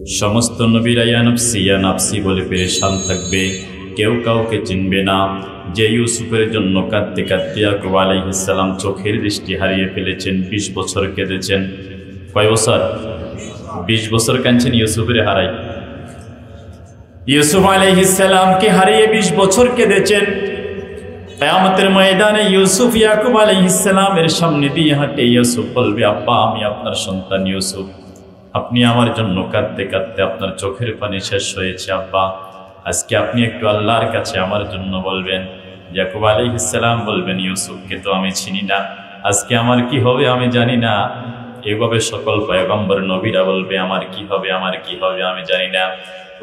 সমস্ত নবীরা ইয়া নাফসি বলে পেরেশান থাকবে, কেউ কাউকে চিনবে না। যে ইউসুফের জন্য কাঁদতে কাঁদতে ইয়াকুব আলাইহিস সালাম চোখের দৃষ্টি হারিয়ে ফেলেছেন, 20 বছর কেঁদেছেন। কয় বছর? 20 বছর কাঁদছেন ইউসুফের হারাই। ইউসুফ আলাইহিস সালামকে হারিয়ে 20 বছর কেঁদেছেন। কিয়ামতের ময়দানে ইউসুফ ইয়াকুব আলাইহিস সালামের সামনে দিয়ে হাঁটে। ইউসুফ বলবে, আব্বা আমি আপনার সন্তান ইউসুফ, আপনি আমার জন্য কাঁদতে কাঁদতে আপনার চোখের পানি শেষ হয়েছে। আব্বা আজকে আপনি একটু আল্লাহর কাছে আমার জন্য বলবেন। ইয়াকুব আলাইহিস সালাম বলবেন, ইউসুফকে তো আমি চিনি না, আজকে আমার কি হবে আমি জানি না। এইভাবে সকল পয়গম্বর নবীরা বলবে, আমার কি হবে আমার কি হবে আমি জানি না।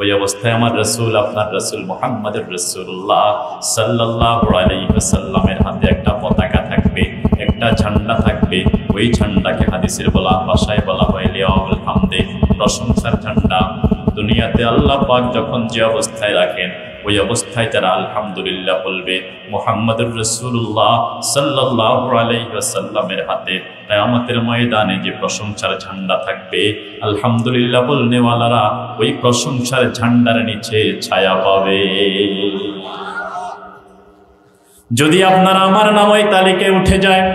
ওই অবস্থায় আমার রাসূল, আপনার রাসূল মুহাম্মদুর রাসূলুল্লাহ সাল্লাল্লাহু আলাইহি ওয়াসাল্লামের হাতে একটা পতাকা থাকবে, একটা ঝান্ডা থাকবে। ওই ঝান্ডাকে হাদিসের ভাষায় বলা হয় লিওয়াউল হামদে, প্রশংসার ঝান্ডা। দুনিয়াতে আল্লাহ পাক যখন যে অবস্থায় রাখেন, ওই অবস্থায় যারা আলহামদুলিল্লাহ বলবে, মুহাম্মদুর রাসূলুল্লাহ সাল্লাল্লাহু আলাইহি ওয়াসাল্লামের হাতে কিয়ামতের ময়দানে যে প্রশংসার ঝান্ডা থাকবে, আলহামদুলিল্লাহ বলনেওয়ালারা ওই প্রশংসার ঝান্ডার নিচে ছায়া পাবে। যদি আপনার আমার নাম ওই তালিকায় উঠে যায়,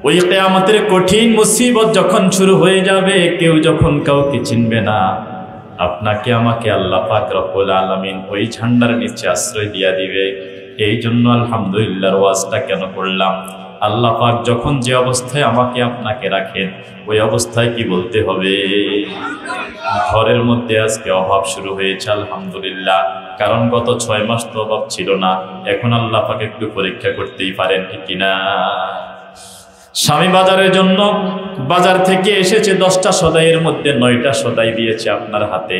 ওই কিয়ামতের কঠিন মুসিবত যখন শুরু হয়ে যাবে, কেউ যখন কাউকে চিনবে না, আপনাকে আমাকে আল্লাহ পাক রব্বুল আলামিন ওই ঝান্ডার নিচে আশ্রয় দিয়া দিবে। এই জন্য আলহামদুলিল্লাহর ওয়াজটা কেন করলাম? আল্লাহ পাক যখন যে অবস্থায় আমাকে আপনাকে রাখেন, ওই অবস্থায় কি বলতে হবে? ঘরের মধ্যে আজকে অভাব শুরু হয়েছে আলহামদুলিল্লাহ, কারণ গত 6 মাস তো অভাব ছিল না। এখন আল্লাহ পাক একটু পরীক্ষা করতেই পারেন, ঠিক কিনা? স্বামী বাজারের জন্য বাজার থেকে এসেছে 10টা সদাইয়ের মধ্যে 9টা সদাই দিয়েছে আপনার হাতে।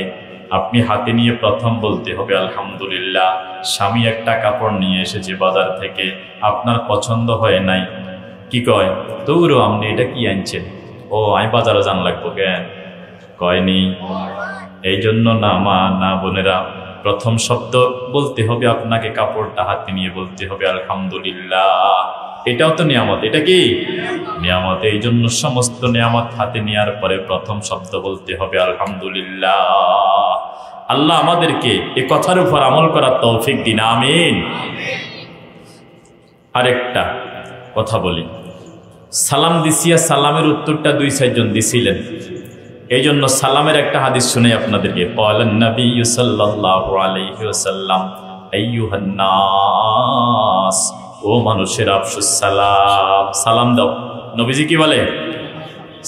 আপনি হাতে নিয়ে প্রথম বলতে হবে আলহামদুলিল্লাহ। স্বামী একটা কাপড় নিয়ে এসেছে বাজার থেকে, আপনার পছন্দ হয় নাই, কি কয়? তোরও আপনি এটা কি আনছেন? ও আমি বাজারে জান লাগবো কেন? কয়নি। এই জন্য না মা না বোনেরা, প্রথম শব্দ বলতে হবে আপনাকে, কাপড়টা হাতে নিয়ে বলতে হবে আলহামদুলিল্লাহ। এটাও তো নিয়ামত। এটা কি নিয়ামত? এই জন্য সমস্ত নিয়ামত হাতে নেওয়ার পরে প্রথম শব্দ বলতে হবে আলহামদুলিল্লাহ। আল্লাহ আমাদেরকে এই কথার উপর আমল করার তৌফিক দিন, আমিন। আরেকটা কথা বলি, সালাম দিছিয়া সালামের উত্তরটা 2-4 জন দিছিলেন। এই জন্য সালামের একটা হাদিস শুনে আপনাদেরকে। ক্বালান নবী সাল্লাল্লাহু আলাইহি ওয়াসাল্লাম, আইয়ুহান নাস, ও মানুষের আফসুস সালাম, সালাম দাও। নবীজি কি বলে?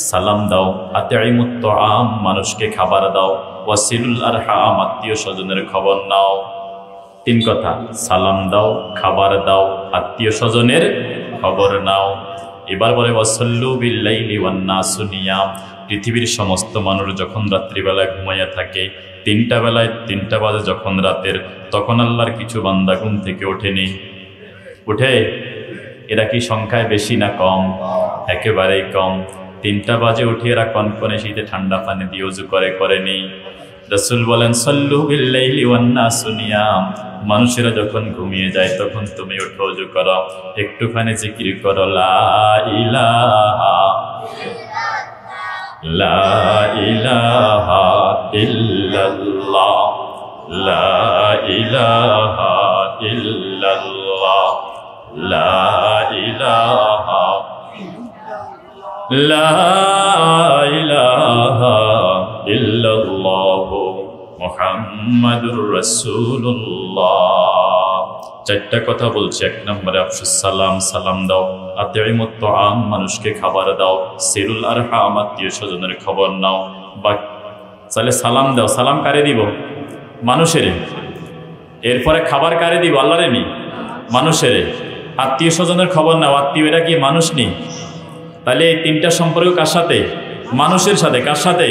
সালাম দাও। আতিমুত তাআম, মানুষকে খাবার দাও। ওয়াসিলুল আরহাম, আত্মীয় স্বজনের খবর নাও। 3 কথা, সালাম দাও, খাবার দাও, আত্মীয় স্বজনের খবর নাও। এবার বলে ওয়াসাল্লু বিল্লাইলি ওয়ান নাসু নিয়াম, পৃথিবীর সমস্ত মানুষ যখন রাত্রিবেলায় ঘুমাইয়া থাকে, 3টা বেলায় 3টা বাজে যখন রাতের, তখন আল্লাহর কিছু বান্দা ঘুম থেকে ওঠেনি। উঠে? এরা কি সংখ্যায় বেশি না কম? একেবারেই কম। 3টা বাজে উঠে এরা কনকনে শীতে ঠান্ডা পানি দিয়ে ওযু করেনি। রাসূল বলেন সাল্লু বিল্লাইলি ওয়ান নাসু নিয়াম, মানুষেরা যখন ঘুমিয়ে যায় তখন তুমি উঠে ওযু করো, একটুখানি জিকির করো, লা ইলাহা লা ইলাহা ইল্লাল্লাহ, লা ইলাহা ইল্লাল্লাহ, লা ইলাহা ইল্লাল্লাহ মুহাম্মাদুর রাসূলুল্লাহ। 4টা কথা বলছি। 1 নম্বরে আফসুস সালাম, সালাম দাও। আতিমুত তাআম, মানুষকে খাবার দাও। সিলুল আরহাম, আত্মীয় স্বজনের খবর নাও। তাহলে সালাম দাও, সালাম কারে দিব? মানুষেরে। এরপরে খাবার কারে দিব? আল্লাহরে নি, মানুষেরে। আত্মীয় স্বজনের খবর নাও, আত্মীয় এরা কি মানুষ নি? তাহলে এই 3টা সম্পর্ক কার সাথে? মানুষের সাথে। কার সাথে?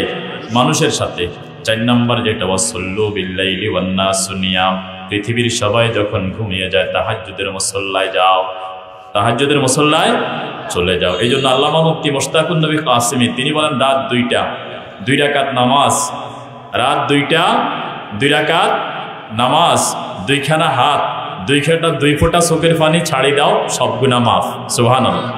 মানুষের সাথে। 4 নম্বর যেটা, ওয়াসাল্লু বিল্লাইলি ওয়ান নাসু নিয়াম, পৃথিবীর সবাই যখন ঘুমিয়ে যায় তাহাজ্জুদের মুসল্লায় যাও, তাহাজ্জুদের মুসল্লায় চলে যাও। এই জন্য আল্লামা মুফতি মুশতাকুন নবী কাসেমী তিনি বলেন, রাত 2টা 2 রাকাত নামাজ, রাত 2টা 2 রাকাত নামাজ, 2খানা হাত, 2 ফোঁটা চোখের পানি ছাড়ি দাও, সব গুনাহ মাফ। সুবহানাল্লাহ।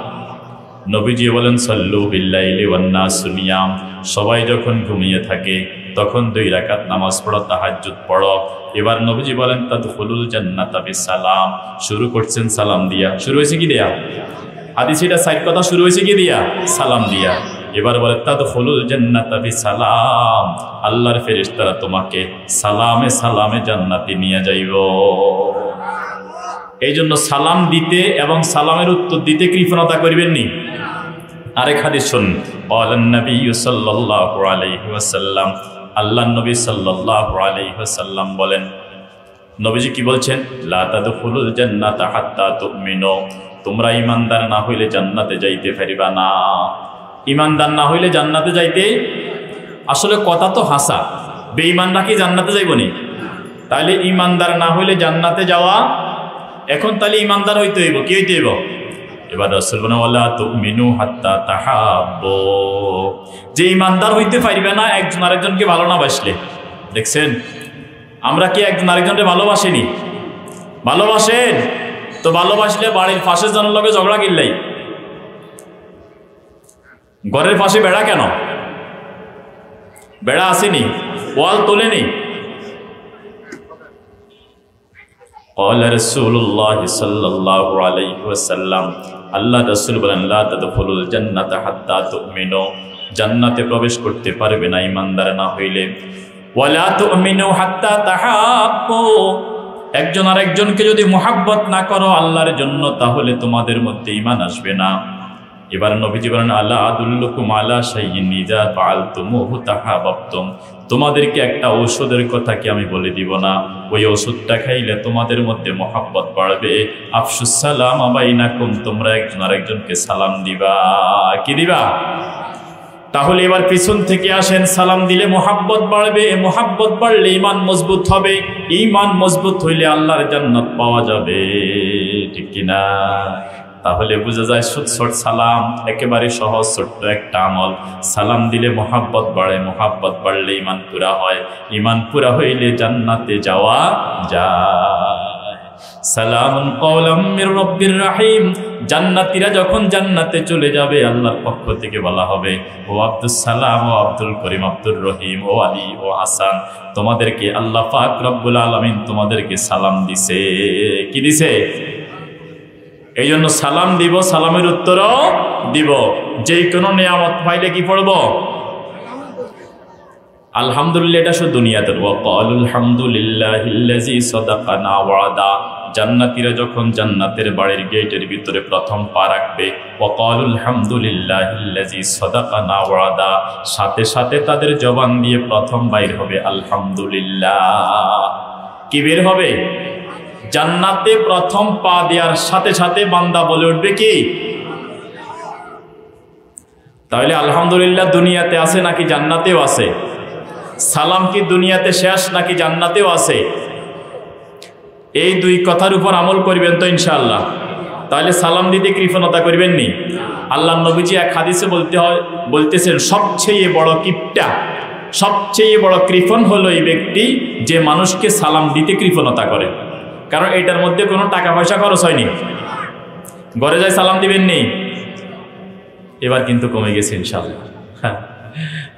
নবীজি বলেন সাল্লু বিল্লাইলি ওয়ান নাসু নিয়াম, সবাই যখন ঘুমিয়ে থাকে তখন 2 রাকাত নামাজ পড়ো, তাহাজ্জুদ পড়ো। এবার নবীজি বলেন তাদখুলুল জান্নাতা বিসালাম, শুরু করছেন সালাম দিয়া। শুরু হয়েছে কি দিয়া? হাদিস এটা সাইড কথা, শুরু হয়েছে কি দিয়া? সালাম দিয়া। এবার বলে তাদখুলুল জান্নাতা বিসালাম, আল্লাহর ফেরেশতারা তোমাকে সালামে সালামে জান্নাতে নিয়ে যাইব। এই জন্য সালাম দিতে এবং সালামের উত্তর দিতে কৃপণতা করবেন নি। আরেক হাদিস শুনুন, ক্বালান নবী সাল্লাল্লাহু আলাইহি ওয়াসাল্লাম, আল্লাহর নবী সাল্লাল্লাহু আলাইহি ওয়াসাল্লাম বলেন, নবীজি কি বলছেন? লা তাদখুলুল জান্নাতা হাত্তা তুমিনু, তোমরা ঈমানদার না হইলে জান্নাতে যাইতে পারিবা না। ঈমানদার না হইলে জান্নাতে যাইতে, আসলে কথা তো হাসা, বেঈমানরা কি জান্নাতে যাইবনি? তাহলে ঈমানদার না হইলে জান্নাতে যাওয়া, এখন তাহলে ঈমানদার হইতে হইব। কি হইতে হইব? এবার রাসূল বলেন ওয়ালা তুমিনু হাত্তা তাহাব্বু, যে ঈমানদার হইতে পারবে না একজন আরেকজনকে ভালো না বাসলে। দেখছেন আমরা কি একজন আরেকজনকে ভালোবাসিনি? ভালোবাসেন তো, ভালোবাসলে বাড়ির পাশের জনের লগে ঝগড়া কিনলাই, ঘরের পাশে বেড়া কেন? বেড়া আসেনি, ওয়াল তোলেনি। قال رسول الله صلى الله عليه وسلم, আল্লাহ রাসূল বলেন লা তাদখুলুল জান্নাতা হাত্তা তুমিনু, জান্নাতে প্রবেশ করতে পারবে না ঈমানদার না হইলে। ওয়ালা তুমিনু হাত্তা তাহাব্বু, একজন আরেকজনকে যদি মুহাব্বত না করো আল্লাহর জন্য, তাহলে তোমাদের মধ্যে ঈমান আসবে না। এবার নবীজি বলেন আলা আদুল্লুকুম আলা শাইইন ইযা ফাআলতুমুহু তাহাব্বাতুম, তোমাদেরকে একটা ঔষধের কথা কি আমি বলে দিব না? ওই ওষুধটা খাইলে তোমাদের মধ্যে মহব্বত বাড়বে। আফশুস সালাম বাইনাকুম, তোমরা একজন আরেকজনকে সালাম দিবা। কি দিবা? তাহলে এবার পিছন থেকে আসেন, সালাম দিলে মহব্বত বাড়বে, মহব্বত বাড়লে ঈমান মজবুত হবে, ঈমান মজবুত হইলে আল্লাহর জান্নাত পাওয়া যাবে। ঠিক কিনা? তাহলে বোঝা যায় ছোট সালাম একেবারে সহজ, ছোট্ট একটা আমল। সালাম দিলে মহাব্বত বাড়ে, মহাব্বত বাড়লে ঈমান পুরা হয়, ঈমান পুরা হইলে জান্নাতে যাওয়া যায়। সালামুন কওলাম মির রাব্বির রহিম, জান্নাতীরা যখন জান্নাতে চলে যাবে আল্লাহর পক্ষ থেকে বলা হবে ও আব্দুস সালাম, ও আব্দুল করিম, আব্দুর রহিম, ও আলী, ও হাসান, তোমাদেরকে আল্লাহ পাক রব্বুল আলামিন তোমাদেরকে সালাম দিছে। কি দিছে? এই জন্য সালাম দিব, সালামের উত্তরও দিব। যে কোনো নিয়ামত পাইলে কি পড়ব? আলহামদুলিল্লাহ। এটা শুধু দুনিয়াতে। ওয়া ক্বালুল হামদুলিল্লাহিল্লাযী সাদাকানা ওয়াদা, জান্নাতীরা যখন জান্নাতের বাড়ির গেটের ভিতরে প্রথম পা রাখবে, ওয়া ক্বালুল হামদুলিল্লাহিল্লাযী সাদাকানা ওয়াদা, সাথে সাথে তাদের জবান দিয়ে প্রথম বাইর হবে আলহামদুলিল্লাহ। কি বের হবে? জান্নাতে প্রথম পা দেওয়ার সাথে সাথে বান্দা বলে উঠবে কি? তাহলে আলহামদুলিল্লাহ দুনিয়াতে আছে নাকি জান্নাতেও আছে? সালাম কি দুনিয়াতে শেষ নাকি জান্নাতেও আছে? এই দুই কথার উপর আমল করবেন তো ইনশাআল্লাহ। তাহলে সালাম দিতে কৃপণতা করবেন নি। আল্লাহ নবীজি এক হাদিসে বলতেছেন সবচেয়ে বড় কিপটা, সবচেয়ে বড় কৃপণ হলো এই ব্যক্তি যে মানুষকে সালাম দিতে কৃপণতা করে। কারণ এটার মধ্যে কোনো টাকা পয়সা খরচ হয়নি। ঘরে যাই সালাম দিবেন নি, এবার কিন্তু কমে গেছে ইনশাআল্লাহ।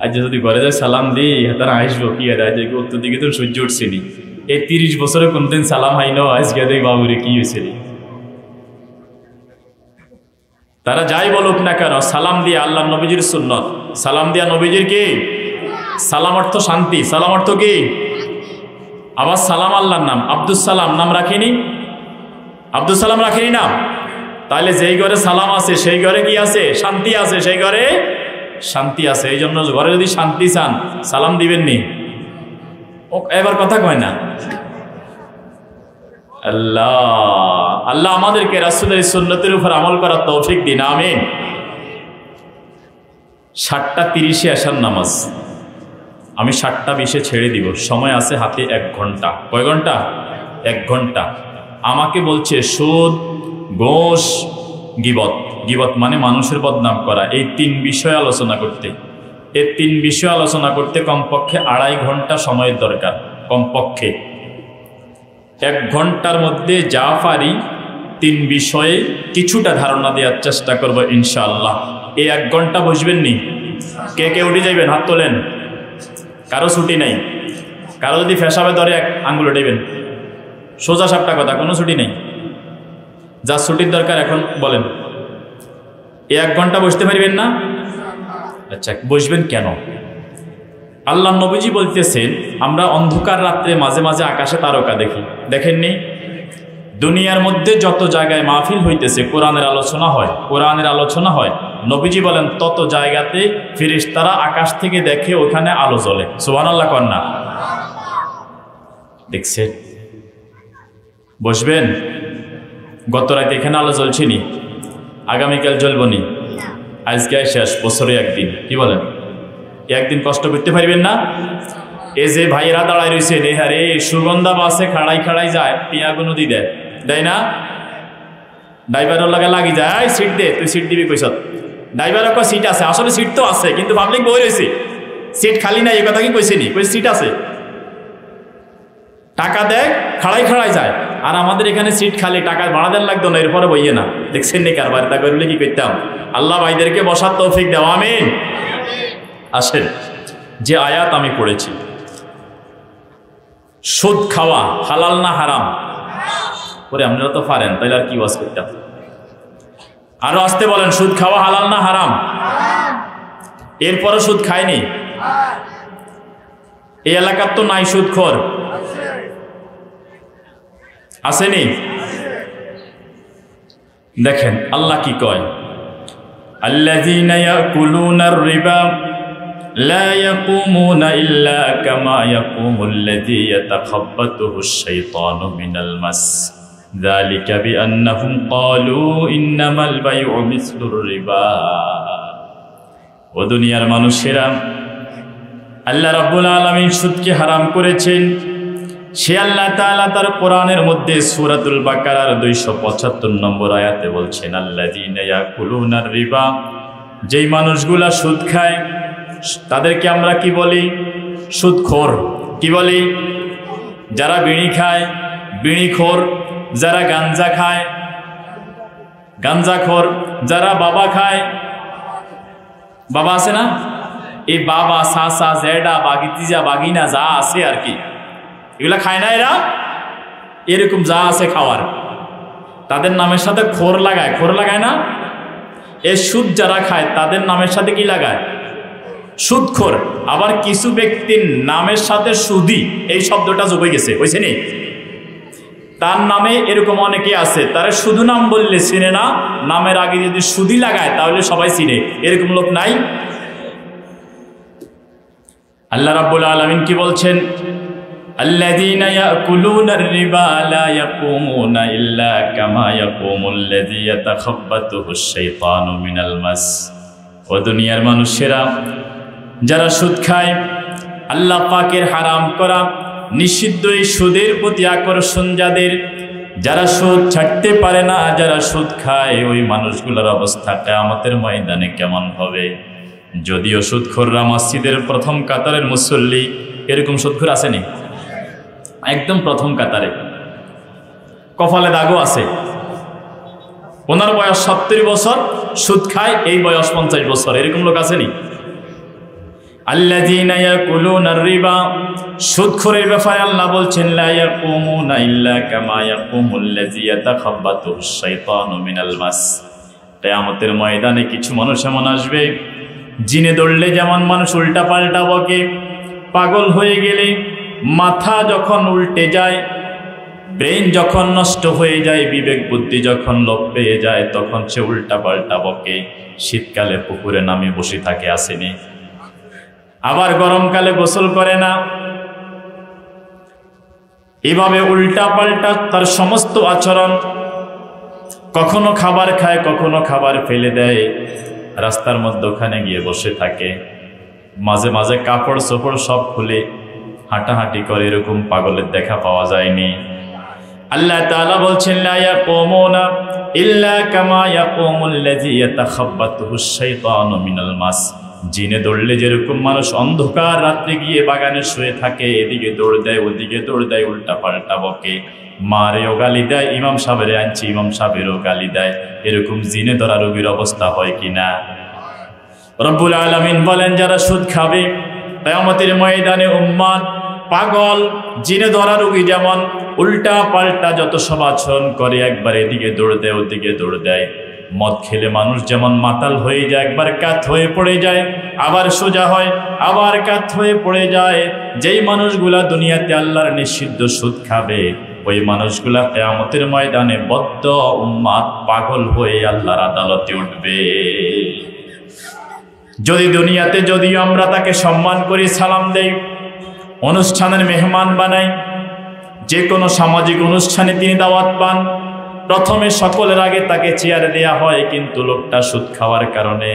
আজ যদি ঘরে যাই সালাম দিই তারা আসবো কি আর উত্তর দিকে তো সহ্য উঠছেনি। এই 30 বছরে কোনদিন সালাম হাইনো, আজকে দেখ বাবুরে কি হয়েছে। তারা যাই বলুক না কেন, সালাম দিয়ে আল্লাহ নবীজির সুন্নত, সালাম দিয়া নবীজির কি? সালাম অর্থ শান্তি। সালাম অর্থ কি? আবার সালাম আল্লাহর নাম, আব্দুস সালাম নাম রাখিনি, আব্দুস সালাম রাখিনি নাম। তাহলে যেই ঘরে সালাম আছে সেই ঘরে কি আছে? শান্তি আছে, সেই ঘরে শান্তি আছে। এই জন্য ঘরে যদি শান্তি চান সালাম দিবেন নি। ও এবার কথা কয় না। আল্লাহ আল্লাহ আমাদেরকে রাসূলের সুন্নতের উপর আমল করার তৌফিক দিন, আমিন। 7টা 30-এ আসার নামাজ, আমি 7টা 20-এ ছেড়ে দিব। সময় আছে হাতে 1 ঘন্টা। কয় ঘন্টা? 1 ঘন্টা। আমাকে বলছে সুদ, ঘোষ, গীবত। গীবত মানে মানুষের বদনাম করা। এই 3 বিষয় আলোচনা করতে, এই 3 বিষয় আলোচনা করতে কমপক্ষে 2.5 ঘন্টা সময়ের দরকার। কমপক্ষে 1 ঘন্টার মধ্যে যা পারি তিন বিষয়ে কিছুটা ধারণা দেওয়ার চেষ্টা করব ইনশাআল্লাহ। এই 1 ঘন্টা বসবেন নি? কে কে উঠে যাইবেন? হাত তোলেন। কারো ছুটি নাই? কারো যদি ফেসাবে ধরে 1 আঙ্গুল উঠাইবেন। সোজা সাপটা কথা, কোনো ছুটি নেই। যা ছুটির দরকার এখন বলেন। এই 1 ঘন্টা বসতে পারবেন না? আচ্ছা, বসবেন কেন? আল্লাহ নবীজি বলতেছেন, আমরা অন্ধকার রাত্রে মাঝে মাঝে আকাশে তারকা দেখি, দেখেননি? দুনিয়ার মধ্যে যত জায়গায় মাহফিল হইতেছে, কোরআনের আলোচনা হয়, নবীজি বলেন তত জায়গাতে ফেরেশতারা আকাশ থেকে দেখে ওখানে আলো জ্বলে। সুবহানাল্লাহ কন না? দেখছেন? বসবেন? গত রাতে এখানে আলো জ্বলছেনি, আগামীকাল জ্বলবনি, আজকে শেষ, বছরে 1 দিন। কি বলেন? 1 দিন কষ্ট করতে পারবেন না? এই যে ভাইয়েরা দাঁড়ায় রয়েছে, রে সুগন্ধা বাসে খাড়াই যায়, পিয়াগু নদী দেয় না? ড্রাইভারের লাগে লাগি যায়, সিট দে, তুই সিট দিবি কইস। ড্রাইভারের কয় সিট আছে, আসলে সিট তো আছে, কিন্তু পাবলিক বই রয়েছে, সিট খালি নাই। এই কথা কি কইছেনি? কইছে সিট আছে, টাকা দেয়, খাড়াই যায়। আর আমাদের এখানে সিট খালি, টাকা ভাড়া দেন লাগতো না, এরপরে বইয়ে না। দেখছেন নি কারবার? তা করলে কি করতাম? আল্লাহ ভাইদেরকে বসার তৌফিক দাও, আমিন। আসেন, যে আয়াত আমি পড়েছি, সুদ খাওয়া হালাল না হারাম? পরে আপনারা তো পারেন, তাইলে আর কি ওয়াজ করতাম? আরো আসতে বলেন, সুদ খাওয়া হালাল না হারাম? এরপরে সুদ খায়নি? এই এলাকার তো নাই সুদখোর, আসেনি? দেখেন আল্লাহ কি কয়, আল্লাযীনা ইয়াকুলুনার রিবা লা ইয়াকুমুনা ইল্লা কামা ইয়াকুমুল্লাযী ইয়াতাখাব্বাতুহুশ শাইতানু মিনাল মাস যালিকা বিআন্নাহুম ক্বালু ইন্নামাল বাইউ মিসলুর রিবা। ও দুনিয়ার মানুষেরা, আল্লাহ রাব্বুল আলামিন সুদকে হারাম করেছেন। সে আল্লাহ তাআলা তার কোরআনের মধ্যে সূরাতুল বাকারার 275 নম্বর আয়াতে বলছেন, আল্লাযীনা ইয়াকুলুনার রিবা, যেই মানুষগুলা সুদ খায় তাদেরকে আমরা কি বলি? সুদখোর। কি বলি? যারা বিড়ি খায় বিড়িখোর, যারা গাঞ্জা খায় গাঞ্জাখোর, যারা বাবা খায়, বাবা আছে না? এই বাবা, সাসা, জেডা, বাগিতিজা, বাগিনা যা আছে আর কি, এগুলা খায় না এরা? এরকম যা আছে খাওয়ার, তাদের নামের সাথে খোর লাগায় না? এই সুদ যারা খায় তাদের নামের সাথে কি লাগায়? সুদখোর। আবার কিছু ব্যক্তির নামের সাথে সুদি এই শব্দটা যোগ গেছে, বুঝছেন? তার নামে এরকম অনেকে আছে, তারা শুধু নাম বললে চিনে না, নামের আগে যদি সুদি লাগায় তাহলে সবাই চিনে। এরকম লোক নাই? আল্লাহ রাব্বুল আলামিন কি বলছেন? الذين يأكلون الربا لا يقومون إلا كما يقوم الذي يتخبطه الشيطان من المس। ও দুনিয়ার মানুষেরা, যারা সুদ খায়, আল্লাহ পাকের হারাম করা নিষিদ্ধ এই সুদের প্রতি আকর্ষণ যাদের, যারা সুদ ছাড়তে পারে না, যারা সুদ খায়, ওই মানুষগুলোর অবস্থা কিয়ামতের ময়দানে কেমন হবে? যদিও সুদখোররা মসজিদের প্রথম কাতারের মুসল্লি, এরকম সুদখোর আসেনি? একদম প্রথম কাতারে, কপালে দাগও আছে। ওনার বয়স 70 বছর, সুদ খায়, এই বয়স 50 বছর, এরকম লোক আসেনি? আল্লাযীনা ইয়াকুলুনার রিবা, সুদখোরের ব্যাপারে আল্লাহ বলছেন, লা ইয়াকুমুনা ইল্লা কামা ইয়াকুমুল্লাযী ইয়াতাখাব্বাতুহুশ শাইতানু মিনাল মাস। কিয়ামতের ময়দানে কিছু মানুষ এমন আসবে, জিনে ধরলে যেমন মানুষ উল্টা পাল্টা বকে, পাগল হয়ে গেলে, মাথা যখন উল্টে যায়, ব্রেন যখন নষ্ট হয়ে যায়, বিবেক বুদ্ধি যখন লোপ পেয়ে যায়, তখন সে উল্টা পাল্টা বকে। শীতকালে পুকুরে নামে বসে থাকে, আসেনি? আবার গরমকালে গোসল করে না। এভাবে উল্টা পাল্টা তার সমস্ত আচরণ। কখনো খাবার খায়, কখনো খাবার ফেলে দেয়, রাস্তার মধ্যখানে গিয়ে বসে থাকে, মাঝে মাঝে কাপড় চোপড় সব খুলে হাঁটাহাঁটি করে। এরকম পাগলের দেখা পাওয়া যায়নি? আল্লাহ তাআলা বলছেন, লা ইয়াকুমুনা ইল্লা কামা ইয়াকুমুল্লাযী ইয়াতাখাব্বাতুহুশ শাইতানু মিনাল মাস। জিনে দৌড়লে যেরকম মানুষ অন্ধকার রাত্রে গিয়ে বাগানে শুয়ে থাকে, এদিকে দৌড় দেয় ওদিকে দৌড় দেয়, উল্টা পাল্টা বকে, মারেও গালি দেয়, ইমাম সাহেবের আনছি ইমাম সাহেবেরও গালি দেয়, এরকম জিনে ধরা রোগীর অবস্থা হয় কিনা? রব্বুল আলামিন বলেন যারা সুদ খাবে কিয়ামতের ময়দানে উম্মত পাগল জিনে ধরা রোগী যেমন উল্টা পাল্টা যত সব আচরণ করে, একবার এদিকে দৌড় দেয় ওদিকে দৌড় দেয়, মদ খেলে মানুষ যেমন মাতাল হয়ে যায়, একবার কাত হয়ে পড়ে যায় আবার সোজা হয়, আবার কাত হয়ে পড়ে যায়, যেই মানুষগুলা দুনিয়াতে আল্লাহর নিষিদ্ধ সুদ খাবে ওই মানুষগুলা কিয়ামতের ময়দানে বদ্ধ উম্মত পাগল হয়ে আল্লাহর আদালতে উঠবে। যদি দুনিয়াতে যদিও আমরা তাকে সম্মান করি, সালাম দেই, অনুষ্ঠানের মেহমান বানাই, যে কোনো সামাজিক অনুষ্ঠানে তিনি দাওয়াত পান, প্রথমে সকলের আগে তাকে চেয়ার দেয়া হয়, কিন্তু লোকটা সুদ খাওয়ার কারণে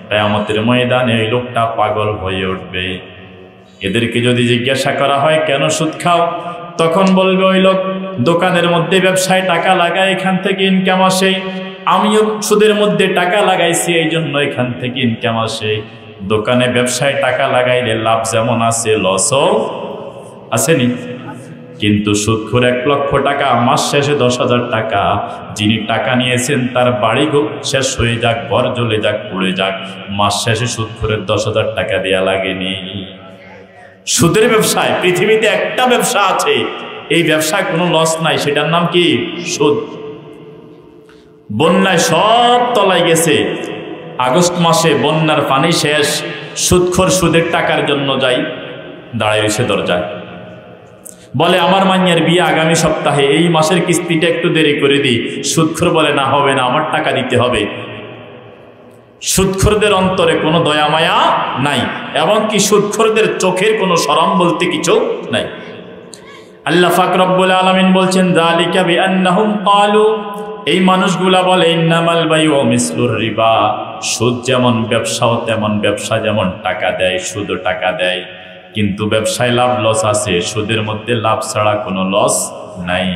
কিয়ামতের ময়দানে ওই লোকটা পাগল হয়ে উঠবে। এদেরকে যদি জিজ্ঞাসা করা হয় কেন সুদ খাও, তখন বলবে ওই লোক দোকানের মধ্যে ব্যবসায় টাকা লাগায়, এখান থেকে ইনকাম আসে, আমিও সুদের মধ্যে টাকা লাগাইছি এই জন্য এখান থেকে ইনকাম আসে। দোকানে ব্যবসায় টাকা লাগাইলে লাভ যেমন আছে লসও আসেনি, কিন্তু সুদখোর 1 লক্ষ টাকা মাস শেষে 10,000 টাকা, যিনি টাকা নিয়েছেন তার বাড়ি শেষ হয়ে যাক, ঘর জ্বলে যাক, পুড়ে যাক, মাস শেষে সুদখোরের 10,000 টাকা দেয়া লাগেনি। সুদের ব্যবসায় পৃথিবীতে একটা ব্যবসা আছে, এই ব্যবসায় কোনো লস নাই, সেটার নাম কি? সুদ। বন্যায় সব তলায় গেছে, আগস্ট মাসে বন্যার পানি শেষ, সুদখোর সুদের টাকার জন্য যাই, দাঁড়ায় রয়েছে দরজায়, বলে আমার মাইয়ার বিয়ে আগামী সপ্তাহে, এই মাসের কিস্তিটা একটু দেরি করে দিই। সুদখোর বলে না, হবে না, আমার টাকা দিতে হবে। সুদখোরদের অন্তরে কোনো দয়া মায়া নাই, এবং কি সুদখোরদের চোখের কোনো শরম বলতে কিছু নাই। আল্লাহ পাক রব্বুল আলামিন বলছেন যালিকা বিআন্নাহুম ক্বালু, এই মানুষগুলা বলে ইন্নামাল বাইউ মিসলুর রিবা, সুদ যেমন ব্যবসাও তেমন ব্যবসা, যেমন টাকা দেয় সুদও টাকা দেয়, কিন্তু ব্যবসায় লাভ লস আছে, সুদের মধ্যে লাভ ছাড়া কোনো লস নাই।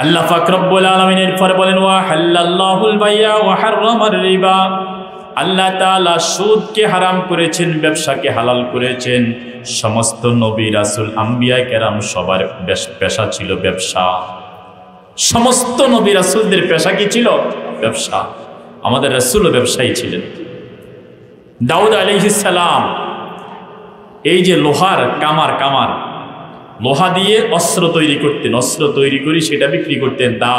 আল্লাহ পাক রব্বুল আলামিন এরপর বলেন ওয়া হাল্লাল্লাহুল বাইয়া ওয়া হাররামার রিবা, আল্লাহ তাআলা সুদকে হারাম করেছেন, ব্যবসাকে হালাল করেছেন। সমস্ত নবী রাসূল আম্বিয়া কেরাম সবার পেশা ছিল ব্যবসা, সমস্ত নবী রাসূলদের পেশা কি ছিল? ব্যবসা। আমাদের রাসূলও ব্যবসায়ী ছিলেন। দাউদ আলাইহিস সালাম এই যে লোহার কামার লোহা দিয়ে অস্ত্র তৈরি করতেন, অস্ত্র তৈরি করে সেটা বিক্রি করতেন, দা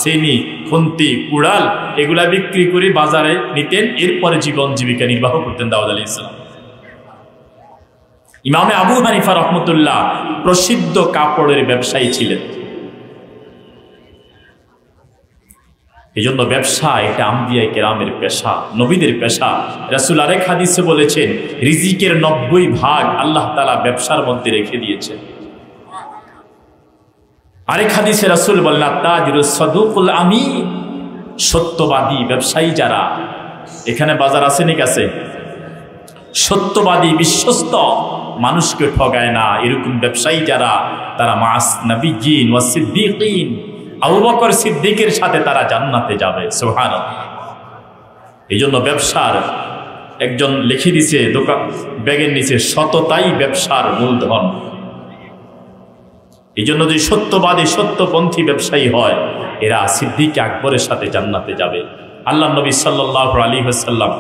সেনি খুন্তি কুড়াল এগুলা বিক্রি করে বাজারে নিতেন, এরপরে জীবন জীবিকা নির্বাহ করতেন দাউদ আলাইহিস সালাম। ইমামে আবু হানিফা রহমতুল্লাহ প্রসিদ্ধ কাপড়ের ব্যবসায়ী ছিলেন। এই জন্য ব্যবসা এটা আম্বিয়া কেরামের পেশা, নবীদের পেশা। রাসূল আরেক হাদিসে বলেছেন রিজিকের 90 ভাগ আল্লাহ তাআলা ব্যবসার মধ্যে রেখে দিয়েছেন। আরেক হাদিসে রাসূল বলেন তাজিরুস সাদুকুল আমিন, সত্যবাদী ব্যবসায়ী যারা, এখানে বাজার আছে নি কাছে, সত্যবাদী বিশ্বস্ত, মানুষকে ঠগায় না, এরকম ব্যবসায়ী যারা, তারা মাস নবিয়্যিন ওয়া সিদ্দীকিন, আবু বকর সিদ্দিকের সাথে তারা জান্নাতে যাবে। সুবহানাল্লাহ। এই জন্য ব্যবসার একজন লিখে দিছে দোকান ব্যাগের নিচে, সততাই ব্যবসার মূলধন। এই জন্য যদি সত্যবাদী সত্যপন্থী ব্যবসায়ী হয়, এরা সিদ্দিক আকবরের সাথে জান্নাতে যাবে। আল্লাহ নবী সাল্লাল্লাহু আলাইহি ওয়াসাল্লাম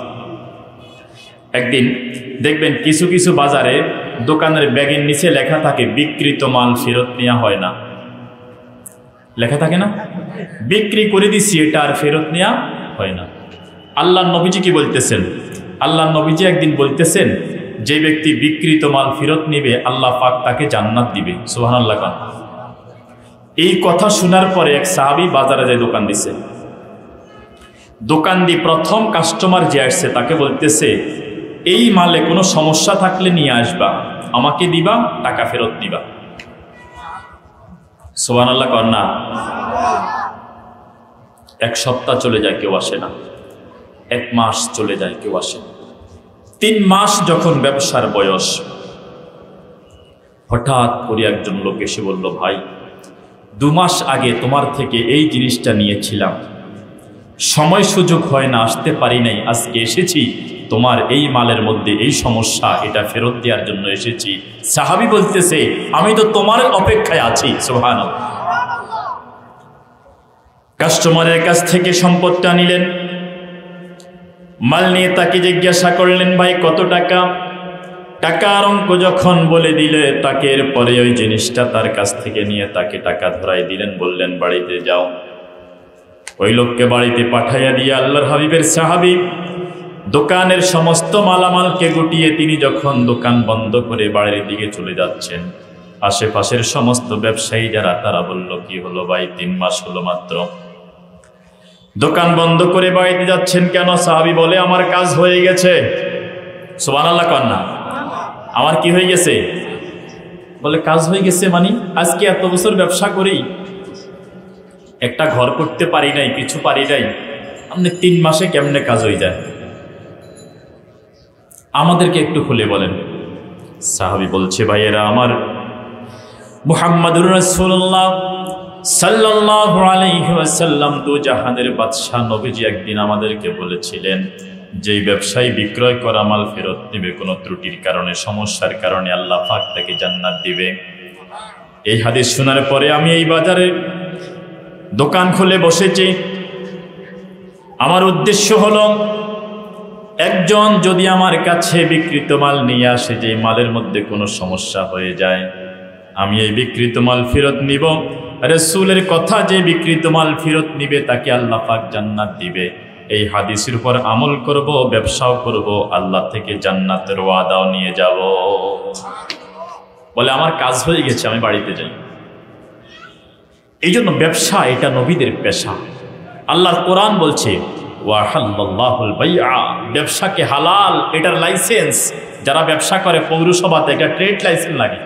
একদিন দেখবেন কিছু কিছু বাজারে দোকানের ব্যাগের নিচে লেখা থাকে বিক্রিত মাল ফেরত নেওয়া হয় না, লেখা থাকে না, বিক্রি করে দিছি এটা আর ফেরত নেওয়া হয় না। আল্লাহ নবীজি কি বলতেছেন? আল্লাহ নবীজি একদিন বলতেছেন যে ব্যক্তি বিক্রিত মাল ফেরত নিবে আল্লাহ পাক তাকে জান্নাত দিবে। সুবহানাল্লাহ। এই কথা শোনার পরে এক সাহাবী বাজারে যায় দোকান দিছে, দোকান দিয়ে প্রথম কাস্টমার যে আসছে তাকে বলতেছে এই মালে কোনো সমস্যা থাকলে নিয়ে আসবা, আমাকে দিবা, টাকা ফেরত দিবা। সুবহানাল্লাহ কর না। এক সপ্তাহ চলে যায় কেউ আসে না, 1 মাস চলে যায় কেউ আসে না, 3 মাস যখন ব্যবসার বয়স, হঠাৎ করে একজন লোক এসে বলল ভাই 2 মাস আগে তোমার থেকে এই জিনিসটা নিয়েছিলাম, সময় সুযোগ হয় না, আসতে পারি নাই, আজকে এসেছি, তোমার এই মালের মধ্যে এই সমস্যা, এটা ফেরত দেওয়ার জন্য এসেছি। সাহাবী বলতেছে আমি তো তোমার অপেক্ষায় আছি। সুবহানাল্লাহ। কাস্টমারের কাছ থেকে সম্পদটা নিলেন, মাল নিয়ে তাকে জিজ্ঞাসা করলেন ভাই কত টাকা? টাকার অঙ্ক যখন বলে দিলে তাকে এরপরে ওই জিনিসটা তার কাছ থেকে নিয়ে তাকে টাকা ধরাই দিলেন, বললেন বাড়িতে যাও। ওই লোককে বাড়িতে পাঠাইয়া দিয়ে আল্লাহর হাবিবের সাহাবী দোকানের সমস্ত মালামালকে গুটিয়ে তিনি যখন দোকান বন্ধ করে বাড়ির দিকে চলে যাচ্ছেন, আশেপাশের সমস্ত ব্যবসায়ী যারা তারা বলল কি হলো ভাই, 3 মাস হলো মাত্র, দোকান বন্ধ করে বাড়িতে যাচ্ছেন কেন? সাহাবী বলে আমার কাজ হয়ে গেছে। সুবহানাল্লাহ কন্যা, আমার কি হয়ে গেছে? বলে কাজ হয়ে গেছে মানে আজকে এত বছর ব্যবসা করি একটা ঘর করতে পারি নাই, কিছু পারি নাই, আপনি 3 মাসে কেমনে কাজ হয়ে যায়? আমাদেরকে একটু খুলে বলেন। সাহাবী বলছে ভাইয়েরা আমার, মুহাম্মাদুর রাসূলুল্লাহ সাল্লাল্লাহু আলাইহি ওয়াসাল্লাম দু জাহানের বাদশা নবীজি একদিন আমাদেরকে বলেছিলেন যেই ব্যবসায়ী বিক্রয় করা মাল ফেরত দিবে কোনো ত্রুটির কারণে, সমস্যার কারণে, আল্লাহ পাক তাকে জান্নাত দিবে। এই হাদিস শোনার পরে আমি এই বাজারে দোকান খুলে বসেছি। আমার উদ্দেশ্য হলো একজন যদি আমার কাছে বিক্রিত মাল নিয়ে আসে, যে মালের মধ্যে কোনো সমস্যা হয়ে যায়, আমি এই বিক্রিত মাল ফেরত নিব। রাসূলের কথা যে বিক্রিত মাল ফেরত নিবে তাকে আল্লাহ পাক জান্নাত দিবে। এই হাদিসের উপর আমল করব, ব্যবসাও করব, আল্লাহ থেকে জান্নাতের ওয়াদাও নিয়ে যাব। বলে আমার কাজ হয়ে গেছে, আমি বাড়িতে যাই। এই জন্য ব্যবসা এটা নবীদের পেশা। আল্লাহর কোরআন বলছে ওয়াহাল্লাল্লাহুল বাইআ, ব্যবসাকে হালাল, এটার লাইসেন্স যারা ব্যবসা করে পৌরসভাতে এটা ট্রেড লাইসেন্স লাগে,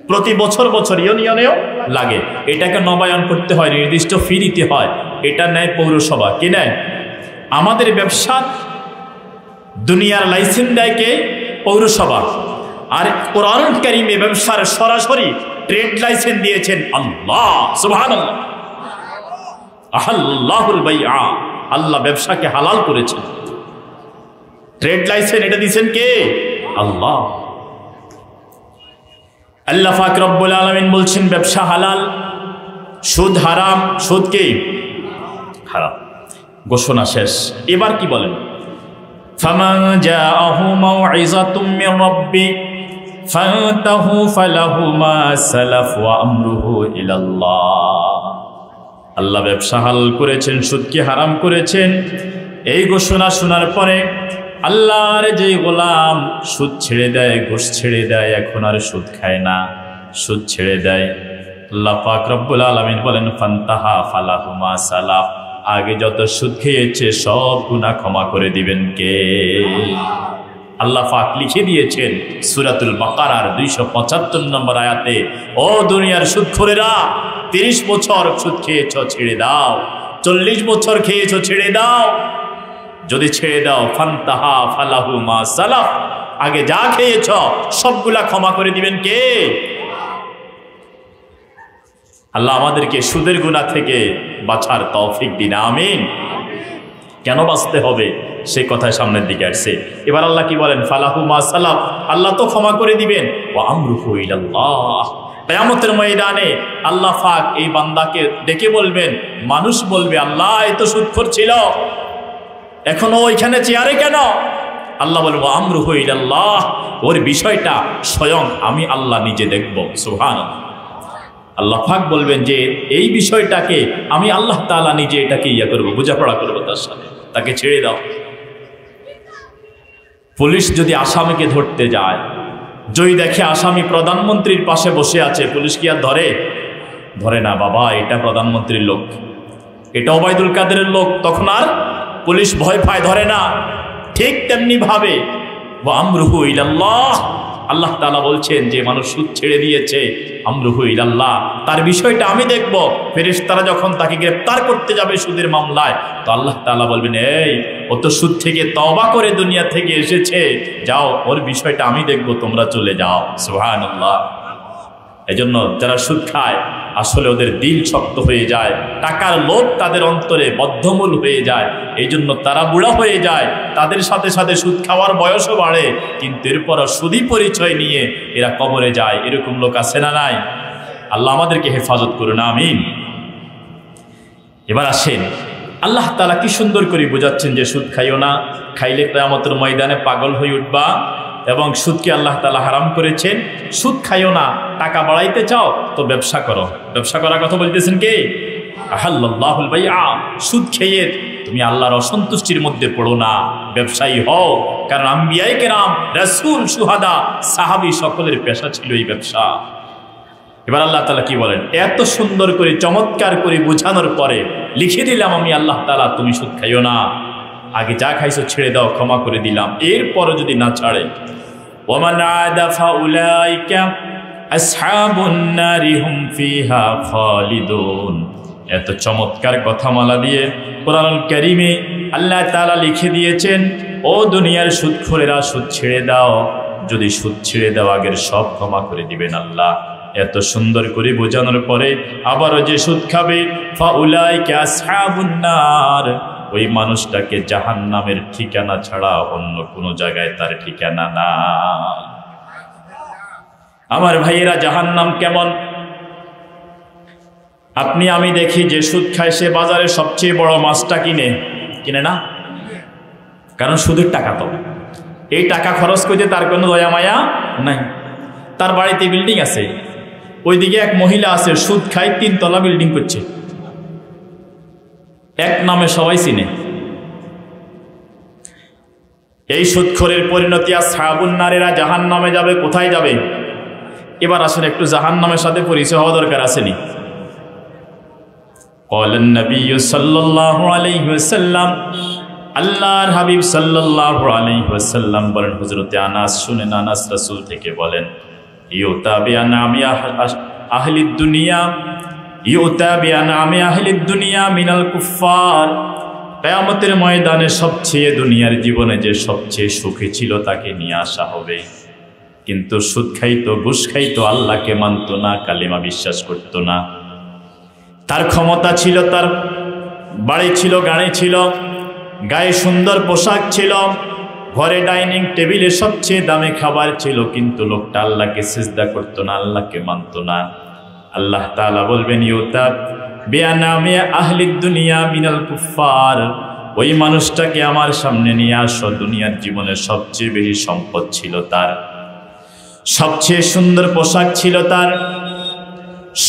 প্রতি বছর বছর ইউনিয়নেও লাগে। এটাকে নবায়ন করতে হয়, নির্দিষ্ট ফি দিতে হয়, এটা নেয় পৌরসভা। কে নেয়? আমাদের ব্যবসা দুনিয়ার লাইসেন্স দেয় কে? পৌরসভা। আর কোরআনুল কারীমে ব্যবসার সরাসরি ট্রেড লাইসেন্স দিয়েছেন আল্লাহ। সুবহানাল্লাহ। আহাল্লাহুল বাইআ, আল্লাহ ব্যবসাকে হালাল করেছেন। ট্রেড লাইসেন্স এটা দিয়েছেন কে? আল্লাহ। আল্লাহ পাক রব্বুল আলামিন বলছেন ব্যবসা হালাল, সুদ হারাম। সুদ কি? হারাম। ঘোষণা শেষ। এবার কি বলেন? ফামান জাআহু মাউইযাতুম মির রাব্বি ফান্তাহু ফালাহু মা সালাফ ওয়া আমরুহু ইলাল্লাহ। আল্লাহ ব্যবসা হালাল করেছেন, সুদকে হারাম করেছেন। এই ঘোষণা শোনার পরে আল্লাহর যে গোলাম সুদ ছেড়ে দেয়, ঘুষ ছেড়ে দেয়, এখন আর সুদ খায় না, সুদ ছেড়ে দেয়, আল্লাহ পাক রব্বুল আলামিন বলেন ফান্তাহা ফালাহু মা সালাফ, আগে যত সুদ খেয়েছে সব গুনাহ ক্ষমা করে দিবেন কে? আল্লাহ পাক লিখে দিয়েছেন সূরাতুল বাকারার 275 নম্বর আয়াতে, ও দুনিয়ার সুদখোরেরা, 30 বছর সুদ খেয়েছ ছেড়ে দাও, 40 বছর খেয়েছ ছেড়ে দাও। যদি ছেড়ে দাও ফান্তাহা ফালাহু মা সালাফ, আগে যা খেয়েছ সবগুলা ক্ষমা করে দিবেন কে? আল্লাহ আমাদেরকে সুদের গুনাহ থেকে বাঁচার তৌফিক দিন, আমিন। কেন বাঁচতে হবে সেই কথায় সামনের দিকে আসছে। এবার আল্লাহ কি বলেন? ফালাহু মা সালাফ, আল্লাহ তো ক্ষমা করে দিবেন। ওয়া আমরুহু ইলাল্লাহ, কিয়ামতের ময়দানে আল্লাহ পাক এই বান্দাকে ডেকে বলবেন, মানুষ বলবে আল্লাহ এ তো সুদখোর ছিল, এখনো ওইখানে চেয়ারে কেন? আল্লাহ বলবো আমরুহু ইলাল্লাহ, ওর বিষয়টা স্বয়ং আমি আল্লাহ নিজে দেখব। সুবহানাল্লাহ। আল্লাহ পাক বলবেন যে এই বিষয়টাকে আমি আল্লাহ তাআলা নিজে এটাকে করব, বোঝাপড়া করবো তার সাথে, তাকে ছেড়ে দাও। পুলিশ যদি আসামিকে ধরতে যায়, যদি দেখে আসামি প্রধানমন্ত্রীর পাশে বসে আছে, পুলিশ কি আর ধরে? ধরে না। বাবা এটা প্রধানমন্ত্রীর লোক, এটা ওবায়দুল কাদেরের লোক, তখন আর পুলিশ ভয় পায়, ধরে না। ঠিক তেমনি ভাবে ওয়া আমরুহু ইলাল্লাহ, আল্লাহ তাআলা বলছেন যে মানুষ সুদ ছেড়ে দিয়েছে, আমরুহু ইলাল্লাহ, তার বিষয়টা আমি দেখব। ফেরেশতারা যখন তাকে গ্রেফতার করতে যাবে সুদের মামলায়, তো আল্লাহ তাআলা বলবেন এই ও তো সুদ থেকে তওবা করে দুনিয়া থেকে এসেছে, যাও ওর বিষয়টা আমি দেখব, তোমরা চলে যাও। সুবহানাল্লাহ। এজন্য যারা সুদ খায় আসলে ওদের দিল শক্ত হয়ে যায়, টাকার লোভ তাদের অন্তরে বদ্ধমূল হয়ে যায়, এই জন্য তারা বুড়া হয়ে যায়, তাদের সাথে সাথে সুদ খাওয়ার বয়সও বাড়ে, কিন্তু এরপরও সুদী পরিচয় নিয়ে এরা কবরে যায়। এরকম লোক আছে না নাই? আল্লাহ আমাদেরকে হেফাজত করুন, আমিন। এবার আসেন, আল্লাহ তাআলা কি সুন্দর করে বোঝাচ্ছেন যে সুদ খাইও না, খাইলে কিয়ামতের ময়দানে পাগল হয়ে উঠবা। এবং সুদকে আল্লাহ তাআলা হারাম করেছেন। সুদ খাইও না, টাকা বাড়াইতে চাও তো ব্যবসা করো। ব্যবসা করার কথা বলতেছেন কে? আহাল্লাহুল বাইআ। সুদ খেয়ে তুমি আল্লাহর অসন্তুষ্টির মধ্যে পড়ো না, ব্যবসায়ী হও। কারণ আম্বিয়ায়ে কেরাম, রাসূল, সুহাদা, সাহাবী সকলের পেশা ছিল এই ব্যবসা। এবার আল্লাহ তাআলা কি বলেন? এত সুন্দর করে চমৎকার করে বোঝানোর পরে লিখে দিলাম আমি আল্লাহ তাআলা, তুমি সুদ খাইও না, আগে যা খাইছো ছেড়ে দাও, ক্ষমা করে দিলাম। এরপরও যদি না ছাড়ে, ওয়ামান আদা ফাউলাইকা আসহাবুন নারি হুম ফিহা খালিদুন। এত চমৎকার কথামালা দিয়ে কোরআনুল কারীমে আল্লাহ তাআলা লিখে দিয়েছেন, ও দুনিয়ার সুদখোরেরা, সুদ ছেড়ে দাও। যদি সুদ ছেড়ে দাও, আগের সব ক্ষমা করে দিবেন আল্লাহ। এত সুন্দর করে বোঝানোর পরে আবারও যে সুদ খাবে, ফাউলাইকা আসহাবুন নার, ওই মানুষটাকে জাহান্নামের ঠিকানা ছাড়া অন্য কোনো জায়গায় তার ঠিকানা না। আমার ভাইয়েরা, জাহান্নাম কেমন? আপনি আমি দেখি যে সুদ খায় সে বাজারে সবচেয়ে বড় মাছটা কিনে না, কারণ সুদের টাকা তো। এই টাকা খরচ করতে তার কোনো দয়া মায়া নাই। তার বাড়িতে বিল্ডিং আছে, ওইদিকে এক মহিলা আছে, সুদ খায় 3 তলা বিল্ডিং করছে, এক নামে সবাই চিনে। এই সুদখোরের পরিণতি আসহাবুন নারেরা জাহান্নামে যাবে। কোথায় যাবে? এবার আসলে একটু জাহান্নামের সাথে পরিচয় হওয়া দরকার আসেনি। ক্বালান নবী সাল্লাল্লাহু আলাইহি ওয়াসাল্লাম, আল্লাহর হাবিব সাল্লাল্লাহু আলাইহি ওয়াসাল্লাম বলেন, হযরতে আনাস শুনেন, আনাস রাসূল থেকে বলেন, ইউতা বিআনামি আহলিদ দুনিয়া, ইউতা বিআনামি আহলিদ দুনিয়া মিনাল কুফফার। কিয়ামতের ময়দানে সবচেয়ে দুনিয়ার জীবনে যে সবচেয়ে সুখী ছিল তাকে নিয়ে আসা হবে। কিন্তু সুদ খাইতো, ঘুষ খাইতো, আল্লাহকে মানতো না, কালিমা বিশ্বাস করতো না। তার ক্ষমতা ছিল, তার বাড়ি ছিল, গাড়ি ছিল, গায়ে সুন্দর পোশাক ছিল, ঘরে ডাইনিং টেবিলে সবচেয়ে দামি খাবার ছিল, কিন্তু লোকটা আল্লাহকে সিজদা করতো না, আল্লাহকে মানতো না। আল্লাহ তাআলা বলবেন, ইউতা বিআনামি আহলিদ দুনিয়া মিনাল কুফফার, ওই মানুষটাকে আমার সামনে নিয়ে আসো। দুনিয়ার জীবনে সবচেয়ে বেশি সম্পদ ছিল তার, সবচেয়ে সুন্দর পোশাক ছিল তার,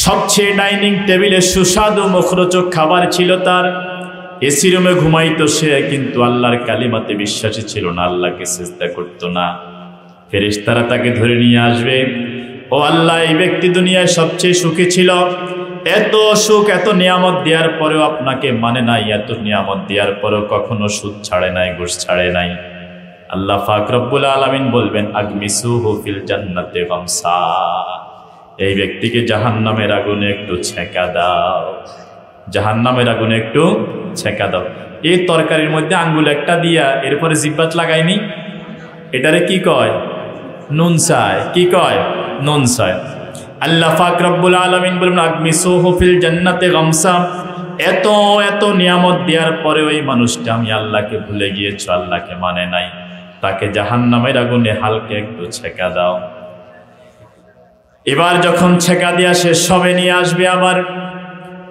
সবচেয়ে ডাইনিং টেবিলে সুস্বাদু মুখরোচক খাবার ছিল তার, এসি রুমে ঘুমাইতো সে, কিন্তু আল্লাহর কালিমাতে বিশ্বাসী ছিল না, আল্লাহকে সিজদা করতো না। ফেরেশতারা তাকে ধরে নিয়ে আসবে, ও আল্লাহ, এই ব্যক্তি দুনিয়ায় সবচেয়ে সুখী ছিল, এত সুখ, এত নিয়ামত দেওয়ার পরেও আপনাকে মানে নাই, এত নিয়ামত দেওয়ার পরেও কখনো সুদ ছাড়ে নাই, ঘুষ ছাড়ে নাই। আল্লাহ পাক রব্বুল আলামিন বলবেন, আগমিসুহু ফিল জান্নাতি গামসা, এই ব্যক্তিকে জাহান্নামের আগুনে একটু ছেঁকা দাও, জাহান্নামের আগুনে একটু ছেঁকা দাও। এই তরকারির মধ্যে আঙ্গুল একটা দিয়া এরপরে জিহ্বাত লাগায়নি, এটারে কি কয়? নুন চায়। কি কয়? নুন চায়। আল্লাহ পাক রব্বুল আলামিন বলেন, আগমিসুহু ফিল জান্নাতি গামসা, এত এত নিয়ামত দেওয়ার পরে ওই মানুষটা আমি আল্লাহকে ভুলে গিয়েছো, আল্লাহকে মানে নাই, তাকে জাহান্নামের আগুনে হালকা একটু ছেঁকা দাও। এবার যখন ছেঁকা দেওয়া শেষ হবে, নিয়ে আসবে আবার,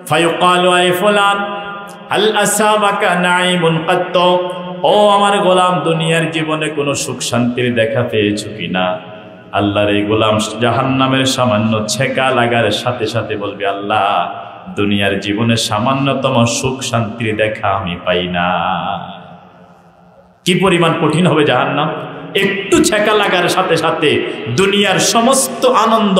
ফায়ুকালু আই ফুলান হাল আসাবাকা নাঈমুন কাত্ত, ও আমার গোলাম, দুনিয়ার জীবনে কোনো সুখ শান্তির দেখা পেয়েছো কিনা? আল্লাহর এই গোলাম জাহান্নামের সামান্য ছেঁকা লাগার সাথে সাথে বলবে, আল্লাহ, দুনিয়ার জীবনে সামান্যতম সুখ শান্তির দেখা আমি পাই না। কি পরিমাণ কঠিন হবে জাহান্নাম! একটু ছেঁকা লাগার সাথে সাথে দুনিয়ার সমস্ত আনন্দ,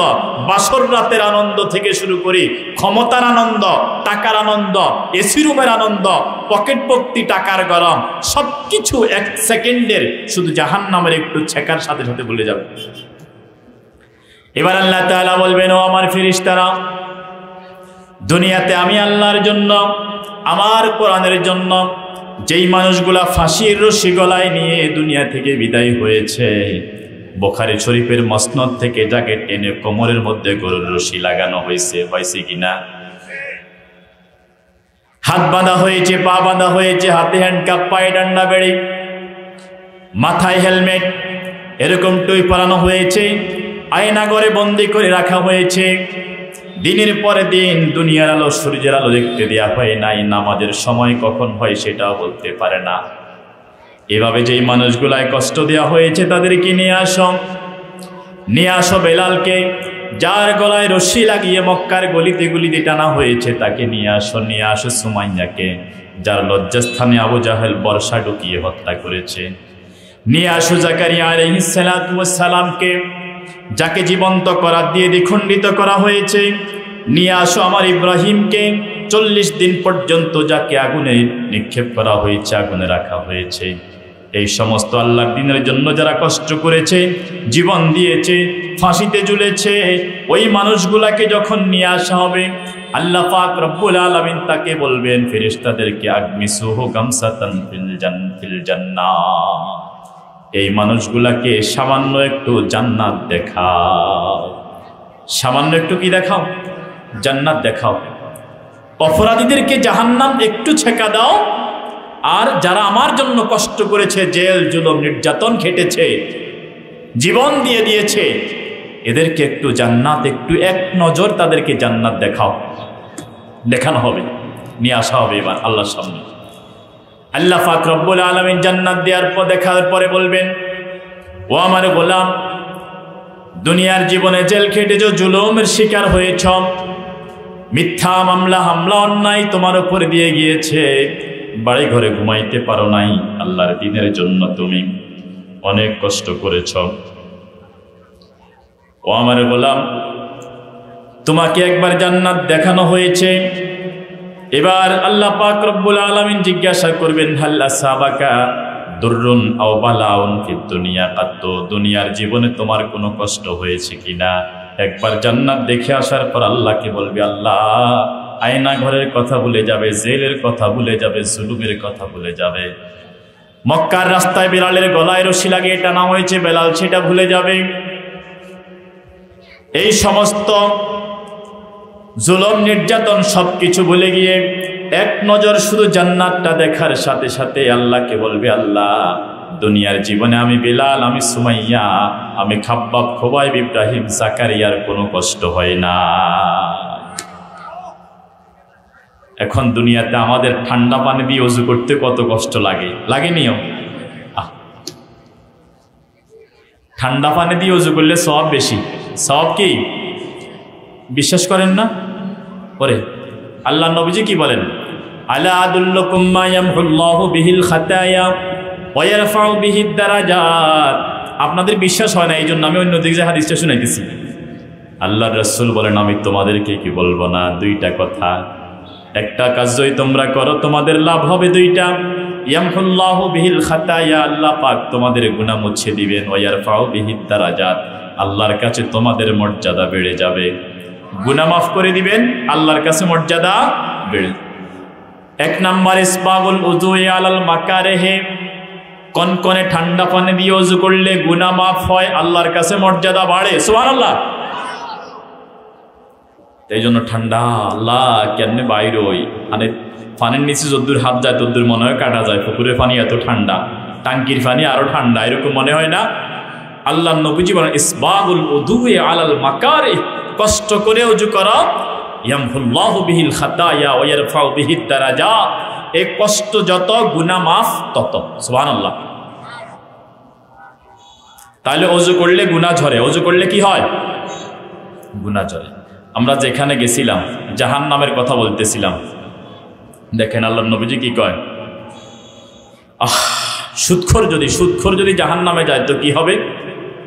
বাসর রাতের আনন্দ থেকে শুরু করে ক্ষমতার আনন্দ, টাকার আনন্দ, এসি রুমের আনন্দ, পকেট ভর্তি টাকার গরম, সবকিছু এক সেকেন্ডের শুধু জাহান্নামের একটু ছেঁকার সাথে সাথে ভুলে যাবে। এবার আল্লাহ তাআলা বলবেন, ও আমার ফেরেশতারা, দুনিয়াতে আমি আল্লাহর জন্য, আমার কোরআনের জন্য যেই মানুষগুলা ফাঁসির রশি গলায় নিয়ে দুনিয়া থেকে বিদায় হয়েছে, বুখারী শরীফের মসনদ থেকে যাকে টেনে কোমরের মধ্যে গরুর রশি লাগানো হয়েছে, হয়েছে কিনা? হাত বাঁধা হয়েছে, পা বাঁধা হয়েছে, হাতে হ্যান্ডকাপ, পায়ে ডান্ডা বেড়ি, মাথায় হেলমেট, এরকম টুই পরানো হয়েছে, আয়না ঘরে বন্দি করে রাখা হয়েছে। দিনের পরে দিন দুনিয়ার আলো, সূর্যের আলো দেখতে দেওয়া হয় নাই, নামাজের সময় কখন হয় সেটাও বলতে পারে না। এভাবে যেই মানুষগুলায় কষ্ট দেওয়া হয়েছে তাদেরকে নিয়ে আসো বেলালকে, যার গলায় রশি লাগিয়ে মক্কার গলিতে গলিতে টানা হয়েছে তাকে নিয়ে আসো সুমাইয়াকে, যার লজ্জাস্থানে আবু জাহেল বর্ষা ঢুকিয়ে হত্যা করেছে। নিয়ে আসো জাকারিয়া আলাইহিস সালাতু ওয়াস সালামকে, যাকে জীবন্ত করাত দিয়ে দ্বিখণ্ডিত করা হয়েছে। নিয়ে আসো আমার ইব্রাহিমকে, 40 দিন পর্যন্ত যাকে আগুনে নিক্ষেপ করা হয়েছে, আগুনে রাখা হয়েছে। এই সমস্ত আল্লাহর দ্বীনের জন্য যারা কষ্ট করেছে, জীবন দিয়েছে, ফাঁসিতে ঝুলেছে, ওই মানুষগুলাকে যখন নিয়ে আসা হবে, আল্লাহ পাক রব্বুল আলামিন তাকে বলবেন ফেরেশতাদেরকে, আগমিসুহু গামসাতান ফিল জান্নাহ, এই মানুষগুলাকে সামান্য একটু জান্নাত দেখাও। সামান্য একটু কি দেখাও? জান্নাত দেখাও। অপরাধীদেরকে জাহান্নাম একটু ছেকা দাও, আর যারা আমার জন্য কষ্ট করেছে, জেল জুলুম নির্যাতন খেটেছে, জীবন দিয়ে দিয়েছে, এদেরকে একটু জান্নাত, একটু এক নজর তাদেরকে জান্নাত দেখাও। দেখানো হবে, নিয়ে আসা হবে এবার আল্লাহর সামনে। আল্লাহ পাক রব্বুল আলামিন জান্নাত দেওয়ার পর দেখার পরে বলবেন, ও আমার গোলাম, দুনিয়ার জীবনে জেল খেটেছ, জুলুমের শিকার হয়েছ, মিথ্যা মামলা, হামলা, অন্যায় তোমার উপর দিয়ে গিয়েছে, বাড়ি ঘরে ঘুমাইতে পারো নাই, আল্লাহর দ্বীনের জন্য তুমি অনেক কষ্ট করেছ। ও আমার গোলাম, তোমাকে একবার জান্নাত দেখানো হয়েছে। এবার আল্লাহ পাক রব্বুল আলামিন জিজ্ঞাসা করবেন, হাল আসাবাকা দুররুন আও বালাউন ফিদ দুনিয়া কাত, দুনিয়ার জীবনে তোমার কোনো কষ্ট হয়েছে কিনা? একবার জান্নাত দেখে আসার পর আল্লাহকে বলবে, আল্লাহ, আয়না ঘরের কথা ভুলে যাবে, জেলের কথা ভুলে যাবে, জুলুমের কথা ভুলে যাবে। মক্কার রাস্তায় বেলালের গলায় রশি লাগিয়ে টানা হয়েছে, বেলাল সেটা ভুলে যাবে। এই সমস্ত জুলুম নির্যাতন সবকিছু ভুলে গিয়ে এক নজর শুধু জান্নাতটা দেখার সাথে সাথে আল্লাহকে বলবে, আল্লাহ, দুনিয়ার জীবনে আমি বেলাল, আমি সুমাইয়া, আমি খাব্বাব, খোবাইব, ইব্রাহিম, জাকারিয়ার কোনো কষ্ট হয় না। এখন দুনিয়াতে আমাদের ঠান্ডা পানি দিয়ে ওযু করতে কত কষ্ট লাগে, লাগেনিও? ঠান্ডা পানি দিয়ে ওযু করলে সওয়াব বেশি। সওয়াব কি বিশ্বাস করেন না? পরে আল্লাহ নবীজি কি বলেন, আলা আদুল্লুকুম মা ইয়ামহুল্লাহু বিহিল খাতায়া ওয়া ইয়ারফাউ বিহিদ দারাজাত। আপনাদের বিশ্বাস হয় না, এই জন্য আমি অন্য দিকে হাদিসটা শুনাইতেছি। আল্লাহর রাসূল বলেন, আমি তোমাদেরকে কি বলবো না দুইটা কথা, একটা কাজই তোমরা করো তোমাদের লাভ হবে দুইটা। ইয়ামহুল্লাহু বিহিল খাতায়া, আল্লাহ পাক তোমাদের গুনাহ মুছে দিবেন, ওয়া ইয়ারফাউ বিহিদ দারাজাত, আল্লাহর কাছে তোমাদের মর্যাদা বেড়ে যাবে। গুনাহ মাফ করে দিবেন, আল্লাহর কাছে মর্যাদা বেড়ে। এক নাম্বার ইসবাগুল উযুই আলাল মাকারিহি, কনকনে ঠান্ডা পানি দিয়ে ওযু করলে গুনাহ মাফ হয়, আল্লাহর কাছে মর্যাদা বাড়ে। সুবহানাল্লাহ। এই জন্য ঠান্ডা, আল্লাহ কেমনে বাইর হই, মানে পানির নিচে যদ্দূর হাত যায় তদ্দূর মনে হয় কাটা যায়। পুকুরের পানি এত ঠান্ডা, টাঙ্কির পানি আরো ঠান্ডা, এরকম মনে হয় না? আল্লাহ নবীজি বলেন, ইসবাগুল উযুই আলাল মাকারিহ, কষ্ট করে ওযু করা, ইয়ামহুল্লাহু বিহিল খাতায়া ওয়া ইয়ারফাউ বিহিদ দারাজাত, এই কষ্ট যত গুনাহ মাফ তত। সুবহানাল্লাহ। তাহলে ওযু করলে গুনাহ ঝরে, ওযু করলে কি হয়? গুনাহ ঝরে। আমরা যেখানে গেছিলাম জাহান্নামের কথা বলতেছিলাম, দেখেন আল্লাহর নবীজি কি কয়, সুদখোর যদি জাহান্নামে যায় তো কি হবে?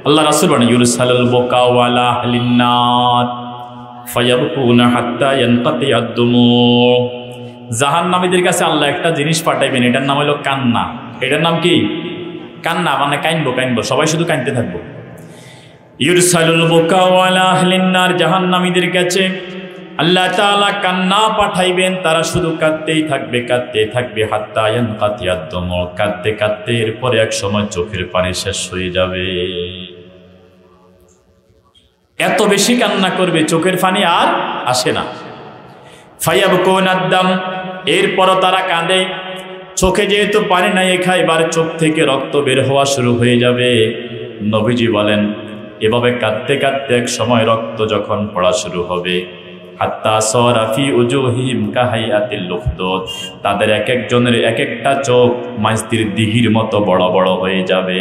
আল্লাহ রাসূল বলেন, ইউরসালুল বুকাউ আলা আহলিন নার ফায়াবকুনা হাত্তা ইয়ানকাতিয়াদ দুমু। জাহান্নামীদের কাছে আল্লাহ একটা জিনিস পাঠাইবেন, এটার নাম হলো কান্না। এটার নাম কি? কান্না, মানে কাইনবো, সবাই শুধু কাঁদতে থাকবো। ইউরসালুল বুকাউ আলা আহলিন নার, জাহান্নামীদের কাছে আল্লাহ তাআলা কান্না পাঠাইবেন, তারা শুধু কাঁদতেই থাকবে হাত্তা ইয়ানকাতিয়াদ দুমু, কাঁদতে এরপরে এক সময় চোখের পানি শেষ হয়ে যাবে। এত বেশি কান্না করবে, চোখের পানি আর আসে না। ফায়াবকুন আদ-দাম, এরপরও তারা কাঁদে। চোখে যেহেতু পানি নাই, এবার চোখ থেকে রক্ত বের হওয়া শুরু হয়ে যাবে। নবীজি বলেন এভাবে কাঁদতে কাঁদতে এক সময় রক্ত যখন পড়া শুরু হবে, হাত্তা সারা ফি উজুহিহিম কাহাইয়াতিল উখদুদ, তাদের এক একজনের এক একটা চোখ মাইস্তির দিঘির মতো বড় বড় হয়ে যাবে।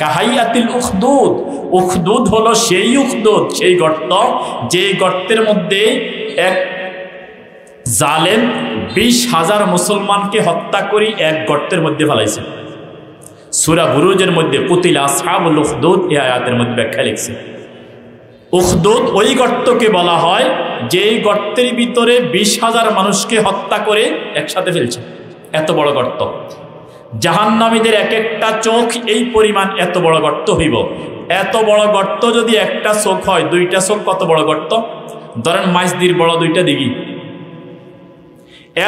কাহাইয়াতিল উখদুদ, উখদুদ হলো সেই উখদুদ, সেই গর্ত, যে গর্তের মধ্যে এক জালেম 20,000 মুসলমানকে হত্যা করে এক গর্তের মধ্যে ফেলাইছে। সূরা বুরুজের মধ্যে কুতিলা আসহাবুল উখদুদ এই আয়াতের মধ্যে ব্যাখ্যা লিখছে। উখদুদ ওই গর্তকে বলা হয় যেই গর্তের ভিতরে 20,000 মানুষকে হত্যা করে একসাথে ফেলছে। এত বড় গর্ত, জাহান্নামীদের এক একটা চোখ এই পরিমাণ, এত বড় গর্ত হইব। এত বড় গর্ত যদি একটা চোখ হয়, দুইটা চোখ কত বড় গর্ত, ধরেন মাইজদির বড় দুইটা দিঘি,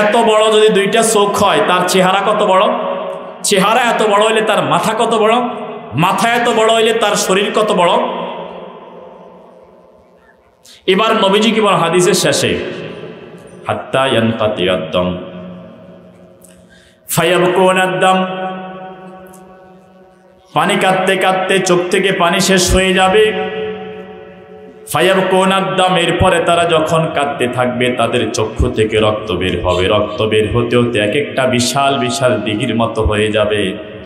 এত বড় যদি দুইটা চোখ হয়, তার চেহারা কত বড়, চেহারা এত বড় হইলে তার মাথা কত বড়, মাথা এত বড় হইলে তার শরীর কত বড়। এবার নবীজি কি বলেন হাদিসের শেষে, হাত্তা ইয়ানকাতিয়াদ-দাম ফায়াবকুন আদ-দাম, পানি কাঁদতে কাঁদতে চোখ থেকে পানি শেষ হয়ে যাবে। ফায়াবকুন আদ-দাম, এরপরে তারা যখন কাঁদতে থাকবে তাদের চক্ষু থেকে রক্ত বের হবে। রক্ত বের হতে হতে এক একটা বিশাল বিশাল দিঘির মতো হয়ে যাবে।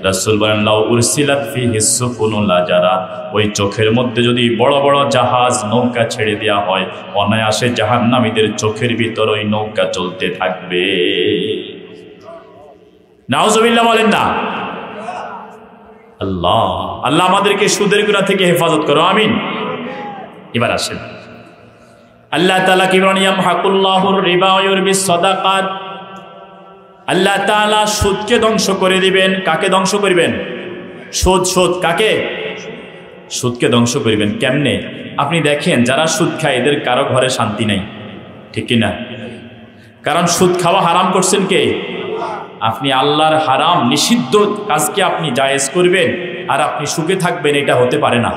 রাসূল বলেন লাউ উরসিলাত ফিহি সুফুনুল লাজারা, ওই চোখের মধ্যে যদি বড় বড় জাহাজ নৌকা ছেড়ে দেওয়া হয়, অনায়াসে জাহান্নামীদের চোখের ভিতর ওই নৌকা চলতে থাকবে। নাউজুবিল্লাহ বলেন না। আল্লাহ আল্লাহ আমাদেরকে সুদের গুনাহ থেকে হেফাজত করো, আমিন। এবার আসেন, আল্লাহ তাআলা কি বলেন, ইয়ামহাকুল্লাহুর রিবা ওয়া ইউরবিস সাদাকাত, আল্লাহ তাআলা সুদকে ধ্বংস করে দিবেন। কাকে ধ্বংস করবেন? সুদ। সুদ কাকে? সুদকে ধ্বংস করবেন। কেমনে? আপনি দেখেন যারা সুদ খায় এদের কারো ঘরে শান্তি নাই, ঠিক কিনা? কারণ সুদ খাওয়া হারাম করছেন কে? আপনি আল্লাহর হারাম নিষিদ্ধ কাজকে আপনি জায়েজ করবেন আর আপনি সুখে থাকবেন, এটা হতে পারে না,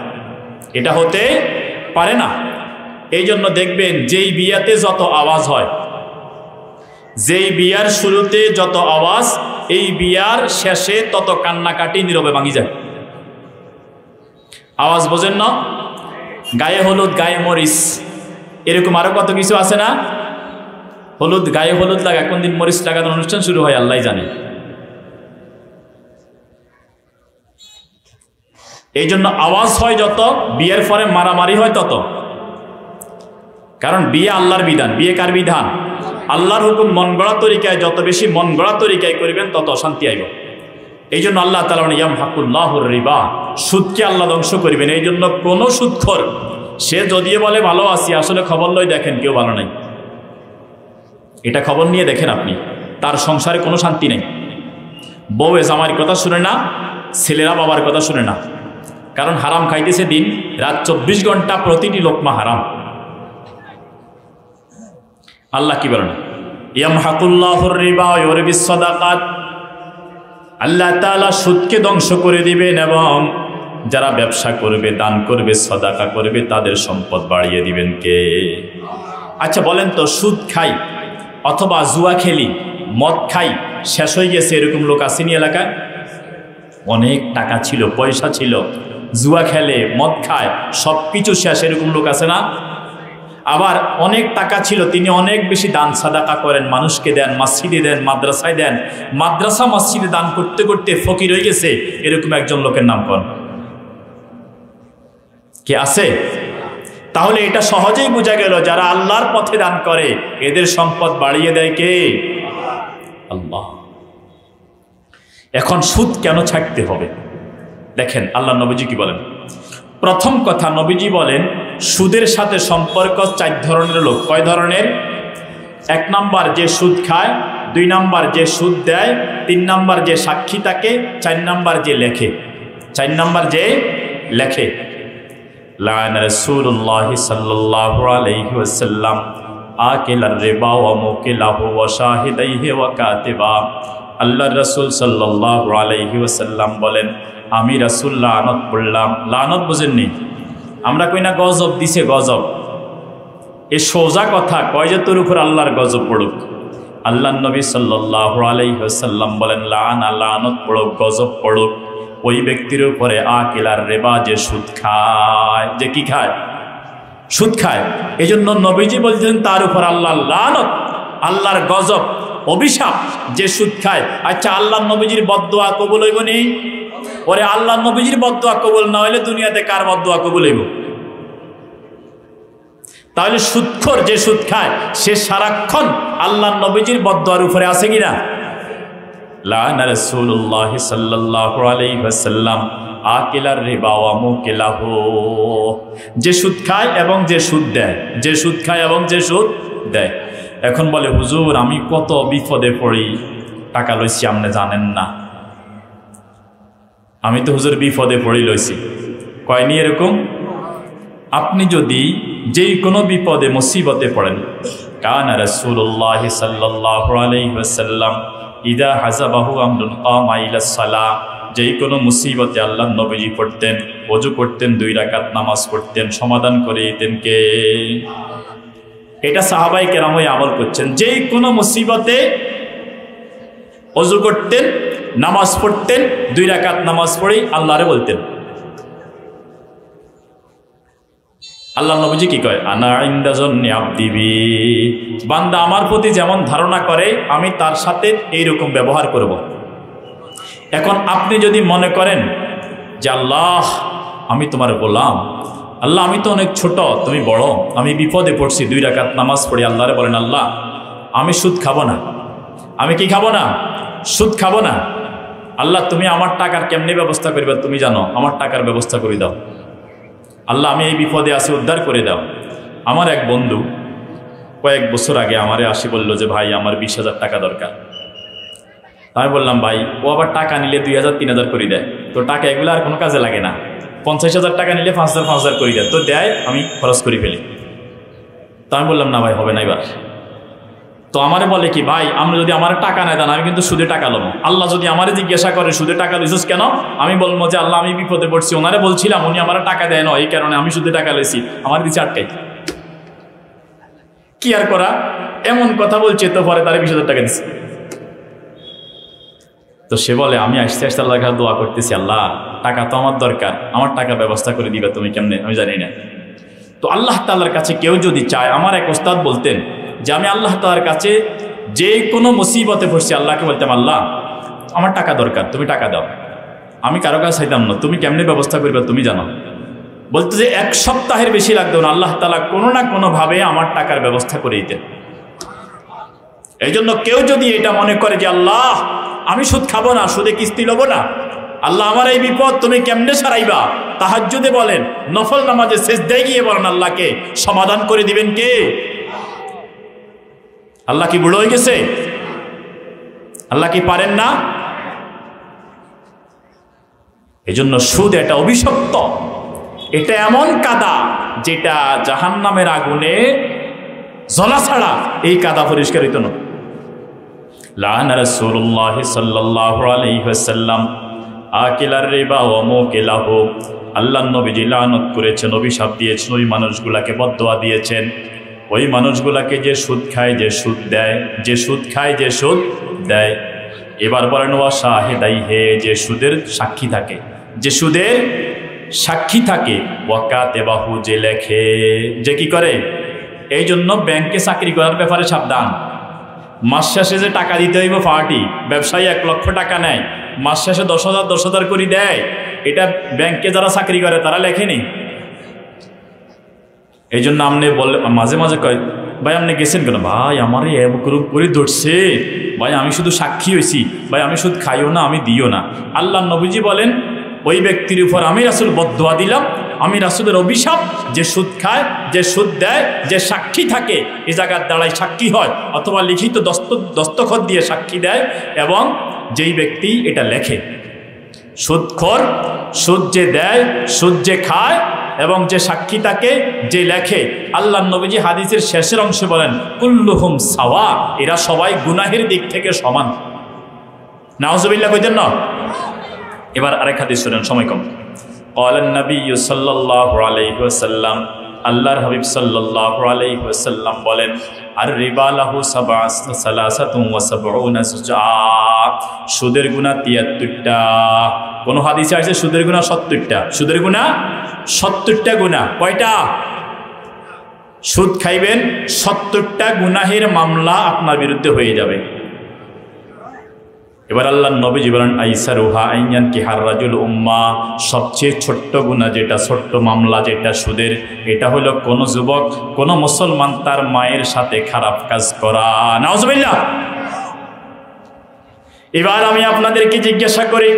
এটা হতে পারে না। এই জন্য দেখবেন যেই বিয়াতে যত আওয়াজ হয়, যেই বিয়ার শুরুতে যত আওয়াজ, এই বিয়ার শেষে তত কান্নাকাটি নীরবে ভাঙি যায়। আওয়াজ বোঝেন না? গায়ে হলুদ, গায়ে মরিচ, এরকম আরো কত কিছু আছে না? হলুদ, গায়ে হলুদ লাগা, কোন দিন মরিচ লাগানোর অনুষ্ঠান শুরু হয় আল্লাহ জানে। এই জন্য আওয়াজ হয় যত, বিয়ের পরে মারামারি হয় তত। কারণ বিয়ে আল্লাহর বিধান। বিয়ে কার বিধান? আল্লাহর হুকুম। মন গড়া তরিকায় যত বেশি মন গড়া তরিকায় করবেন তত অশান্তি আইব। এই জন্য আল্লাহ তাআলা ইয়ামহাকুল্লাহুর রিবা, সুদকে আল্লাহ ধ্বংস করবেন। এই জন্য কোন সুদখোর সে যদিও বলে ভালো আছি, আসলে খবর লই দেখেন কেউ ভালো নাই। এটা খবর নিয়ে দেখেন আপনি, তার সংসারে কোনো শান্তি নেই। বউ জামার কথা শুনে না, ছেলেরা বাবার কথা শুনে না। কারণ হারাম খাইতেছে দিন রাত 24 ঘন্টা, প্রতিটি লোকমা হারাম। আল্লাহ কি বলেন? ইয়ামহাকুল্লাহুর রিবা ওয়া ইউরবিস সাদাকাত, আল্লাহ তাআলা সুদকে ধ্বংস করে দিবেন এবং যারা ব্যবসা করবে, দান করবে, সাদাকা করবে, তাদের সম্পদ বাড়িয়ে দিবেন কে? আচ্ছা বলেন তো, সুদ খাই অথবা জুয়া খেলি, মদ খাই, শেষ হয়ে গেছে এরকম লোক আসেনি এলাকায়? অনেক টাকা ছিল, পয়সা ছিল, জুয়া খেলে, মদ খায়, সব কিছু শেষ, এরকম লোক আছে না? আবার অনেক টাকা ছিল, তিনি অনেক বেশি দান সাদাকা করেন, মানুষকে দেন, মসজিদে দেন, মাদ্রাসায় দেন, মাদ্রাসা মসজিদে দান করতে করতে ফকির হয়ে গেছে, এরকম একজন লোকের নাম কোন? কে আছে? তাহলে এটা সহজেই বোঝা গেল যারা আল্লাহর পথে দান করে এদের সম্পদ বাড়িয়ে দেয় কে? আল্লাহ। এখন সুদ কেন ছাড়তে হবে? দেখেন আল্লাহ নবীজি কি বলেন। প্রথম কথা, নবীজি বলেন সুদের সাথে সম্পর্ক 4 ধরনের লোক। কয় ধরনের? 1 নাম্বার যে সুদ খায়, 2 নাম্বার যে সুদ দেয়, 3 নাম্বার যে সাক্ষী থাকে, 4 নাম্বার যে লেখে। 4 নাম্বার যে লেখে। লাআনা রাসূলুল্লাহ সাল্লাল্লাহু আলাইহি ওয়াসাল্লাম আকিলার রিবা ওয়া মুকিলাহু ওয়া শাহিদাইহি ওয়া কাতিবা। আল্লাহর রাসূল সাল্লাল্লাহু আলাইহি ওয়াসাল্লাম বলেন, আমি রাসূল লানত পড়লাম। লানত বুঝেননি? আমরা কই না গজব দিছে গজব, এ সোজা কথা কয় যে তোর উপর আল্লাহর গজব পড়ুক। আল্লাহর নবী সাল্লাল্লাহু আলাইহি ওয়াসাল্লাম বলেন লানত পড়ুক, গজব পড়ুক ওই ব্যক্তির উপরে আকিলার রিবা, যে সুদ খায়, যে কি খায়, সুদ খায়। এই জন্য নবীজি বলছেন তার উপর আল্লাহর লানত, আল্লাহর গজব, অভিশাপ, যে সুদ খায়। আচ্ছা, আল্লাহর নবীজির বদদুয়া কবুল হইব নি? ওরে আল্লাহর নবীজির বদদুয়া কবুল না হইলে দুনিয়াতে কার বদদুয়া কবুল হইব? তাহলে সুদখোর যে সুদ খায় সে সারাক্ষণ আল্লাহর নবীজির বদদুয়ার উপরে আছে কিনা? লানা রাসূলুল্লাহ সাল্লাল্লাহু আলাইহি ওয়াসাল্লাম আকিলার রিবা ওয়া মুকিলাহু, যে সুদ খায় এবং যে সুদ দেয়, যে সুদ খায় এবং যে সুদ দেয়। এখন বলে হুজুর আমি কত বিপদে পড়ি, টাকা লইছি আপনি জানেন না। আমি তো হুজুর বিপদে পড়ি লইছি, কয়নি এরকম? আপনি যদি যেই কোনো বিপদে মুসিবতে পড়েন, কানা রাসূলুল্লাহ সাল্লাল্লাহু আলাইহি ওয়াসাল্লাম ইদা হাযাবাহু আমরুন কামা ইলাস সালাহ, যেই কোনো মুসিবতে আল্লাহর নবীজি পড়তেন, ওযু করতেন, 2 রাকাত নামাজ পড়তেন, সমাধান করে দিতেন কে? এটা সাহাবায়ে কেরামই আমল করছেন। যেই কোনো মুসিবতে ওযু করতেন, নামাজ পড়তেন, 2 রাকাত নামাজ পড়ে আল্লাহরে বলতেন। আল্লাহ নবীজি কি কয়? আনা ইনদা জন্নি আবদি বি, বান্দা আমার প্রতি যেমন ধারণা করে আমি তার সাথে এইরকম ব্যবহার করব। এখন আপনি যদি মনে করেন যে আল্লাহ আমি তোমার গোলাম, আল্লাহ আমি তো অনেক ছোট, তুমি বড়, আমি বিপদে পড়ছি, 2 রাকাত নামাজ পড়ি, আল্লাহরে বলেন আল্লাহ আমি সুদ খাবো না, আমি কি খাবো না? সুদ খাবো না। আল্লাহ তুমি আমার টাকার কেমনি ব্যবস্থা করবে তুমি জানো, আমার টাকার ব্যবস্থা করে দাও। আল্লাহ আমি এই বিপদে আছি, উদ্ধার করে দাও। আমার এক বন্ধু কয়েক বছর আগে আমারে আসি বলল যে ভাই আমার 20,000 টাকা দরকার। আমি বললাম ভাই ও আবার টাকা নিলে 2,000 3,000 করে দেয়, তো টাকা এগুলো আর কোনো কাজে লাগে না। 50,000 টাকা নিলে 5,000 করে দেয়, তো দেয় আমি খরচ করে ফেলি। তো আমি বললাম না ভাই হবে না এবার। তো আমারে বলে কি ভাই আমরা যদি আমার টাকা নেয় দেন আমি কিন্তু সুদে টাকা লব। আল্লাহ যদি আমারে জিজ্ঞাসা করে সুদে টাকা লইছিস কেন, আমি বলবো যে আল্লাহ আমি বিপদে পড়ছি, ওনারে বলছিলাম উনি আমার টাকা দেয় না, এই কারণে আমি সুদে টাকা লইছি, আমার দিচ্ছে আটকাই। কি আর করা, এমন কথা বলছে, তো পরে তারে 20,000 টাকা দিচ্ছে। তো সে বলে আমি আস্তে আস্তে আল্লাহর কাছে দোয়া করতেছি, আল্লাহ টাকা তো আমার দরকার, আমার টাকা ব্যবস্থা করে দিবা তুমি কেমনে আমি জানি না। তো আল্লাহ তাআলার কাছে কেউ যদি চায়, আমার এক ওস্তাদ বলতেন যে আমি আল্লাহ তাআলার কাছে যে কোনো মুসিবতে পড়ছি আল্লাহকে বলতাম আল্লাহ আমার টাকা দরকার, তুমি টাকা দাও। আমি কারো কাছে চাইতাম না, তুমি কেমনে ব্যবস্থা করবে তুমি জানো। বলতে যে 1 সপ্তাহের বেশি লাগতো না, আল্লাহ তাআলা কোনো না কোনোভাবে আমার টাকার ব্যবস্থা করে দিতেন। এই জন্য কেউ যদি এটা মনে করে যে আল্লাহ আমি সুদ খাবো না, সুদে কিস্তি লব না, আল্লাহ আমার এই বিপদ তুমি কেমনে সারাইবা, তাহাজ্জুদে বলেন, নফল নামাজে সিজদায় গিয়ে বলেন, আল্লাহকে সমাধান করে দিবেন কে? আল্লাহ কি বুড়ো হয়ে গেছে? আল্লাহ কি পারেন না? এজন্য সুদ এটা অভিশপ্ত, এটা এমন কাদা যেটা জাহান্নামের আগুনে জ্বলা ছাড়া এই কাদা পরিষ্কার হইত না। লানা রাসূলুল্লাহ সাল্লাল্লাহু আলাইহি ওয়াসাল্লাম আকিলার রিবা ওয়া মুকিলাহু, আল্লাহর নবীজি লানত করেছেন, অভিশাপ দিয়েছেন, ওই মানুষগুলাকে বদদোয়া দিয়েছেন, ওই মানুষগুলাকে যে সুদ খায়, যে সুদ দেয়, যে সুদ খায়, যে সুদ দেয়। এবার বলেন ওয়া শাহিদাইহে, যে সুদের সাক্ষী থাকে, যে সুদের সাক্ষী থাকে, ওয়া কাতিবাহু, যে লেখে, যে কি করে। এই জন্য ব্যাংকে চাকরি করার ব্যাপারে সাবধান। মাস শেষে যে টাকা দিতে হইব পার্টি, ব্যবসায়ী 1 লক্ষ টাকা নেয়, মাস শেষে 10,000 করে দেয়, এটা ব্যাংকে যারা চাকরি করে তারা লেখেনি। এই জন্য আপনি বলে মাঝে মাঝে কয় ভাই আপনি গেছেন কেন, ভাই আমার এরকম করে ধরছে, ভাই আমি শুধু সাক্ষী হয়েছি, ভাই আমি সুদ খাইও না, আমি দিও না। আল্লাহ নবীজি বলেন ওই ব্যক্তির উপর আমি রাসূল বদদোয়া দিলাম, আমি রাসূলের অভিশাপ, যে সুদ খায়, যে সুদ দেয়, যে সাক্ষী থাকে, এই জায়গার দ্বারাই সাক্ষী হয় অথবা লিখিত দস্তখত দিয়ে সাক্ষী দেয়, এবং যেই ব্যক্তি এটা লেখে। সুদখোর, সুদ যে দেয়, সুদ যে খায় এবং যে সাক্ষী থাকে, যে লেখে, আল্লাহ নবীজি হাদিসের শেষের অংশে বলেন কুল্লুহুম সাওয়া, এরা সবাই গুনাহের দিক থেকে সমান। নাউজুবিল্লাহ কইতেন না। এবার আরেক হাদিস শুনেন, সময় কম। قال النبي صلى الله عليه وسلم আল্লাহর হাবিব সাল্লাল্লাহু আলাইহি ওয়াসাল্লাম বলেন আর রিবা লাহু সালাসাতুন ওয়া সাবউনা সুজা, সুদের গুনাহ ৭৩টা। কোন হাদিসে আছে সুদের গুনাহ ৭০টা, সুদের গুনাহ ৭০টা গুনাহ। কয়টা? সুদ খাইবেন ৭০টা গুনাহের মামলা আপনার বিরুদ্ধে হয়ে যাবে। এবার আল্লাহর নবী বলেন আইসারুহা আইয়ান কি হাররাজুল উম্মা, সবচেয়ে ছোট্ট গুনাহ যেটা, ছোট্ট মামলা যেটা সুদের, এটা হলো কোন যুবক কোন মুসলমান তার মায়ের সাথে খারাপ কাজ করা। নাউজুবিল্লাহ। এবার আমি আপনাদেরকে জিজ্ঞাসা করি,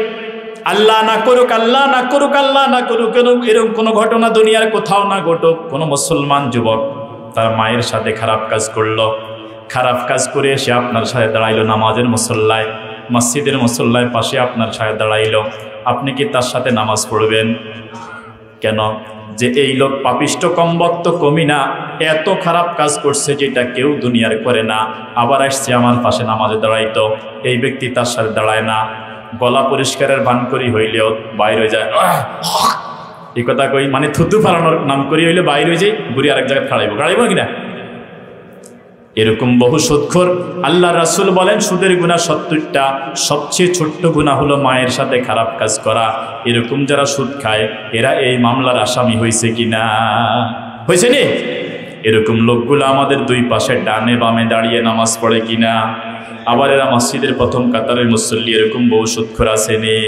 আল্লাহ না করুক, আল্লাহ না করুক, আল্লাহ না করুক, এরকম কোনো ঘটনা দুনিয়ার কোথাও না ঘটুক, কোন মুসলমান যুবক তার মায়ের সাথে খারাপ কাজ করলো, খারাপ কাজ করে সে আপনার সাথে দাঁড়াইলো নামাজের মুসল্লায়, মসজিদের মুসল্লায় পাশে আপনার সাথে দাঁড়াইলো, আপনি কি তার সাথে নামাজ পড়বেন? কেন? যে এই লোক পাপিষ্ট, কমবক্ত, কমিনা, এত খারাপ কাজ করছে যেটা কেউ দুনিয়ার করে না, আবার আসছে আমার পাশে নামাজে দাঁড়াইতো, এই ব্যক্তি তার সাথে দাঁড়ায় না, গলা পরিষ্কারের ভান করি হইলেও বাইরে যায়, এই কথা কই মানে থুতু ফালানোর নাম করি হইলে বাইরে হয়ে যায়, ঘুরি আরেক জায়গায় খাড়াইবো কিনা? এরকম বহু সুদখোর। আল্লাহ রাসূল বলেন সুদের গুনাহ ৭০টা, সবচেয়ে ছোট্ট গুনাহ হলো মায়ের সাথে খারাপ কাজ করা। এরকম যারা সুদ খায় এরা এই মামলার আসামি হয়েছে কিনা? হয়েছে নি? এরকম লোকগুলো আমাদের দুই পাশে ডানে বামে দাঁড়িয়ে নামাজ পড়ে কিনা? আবার এরা মসজিদের প্রথম কাতারের মুসল্লি, এরকম বহু সুদখোর আসেনি।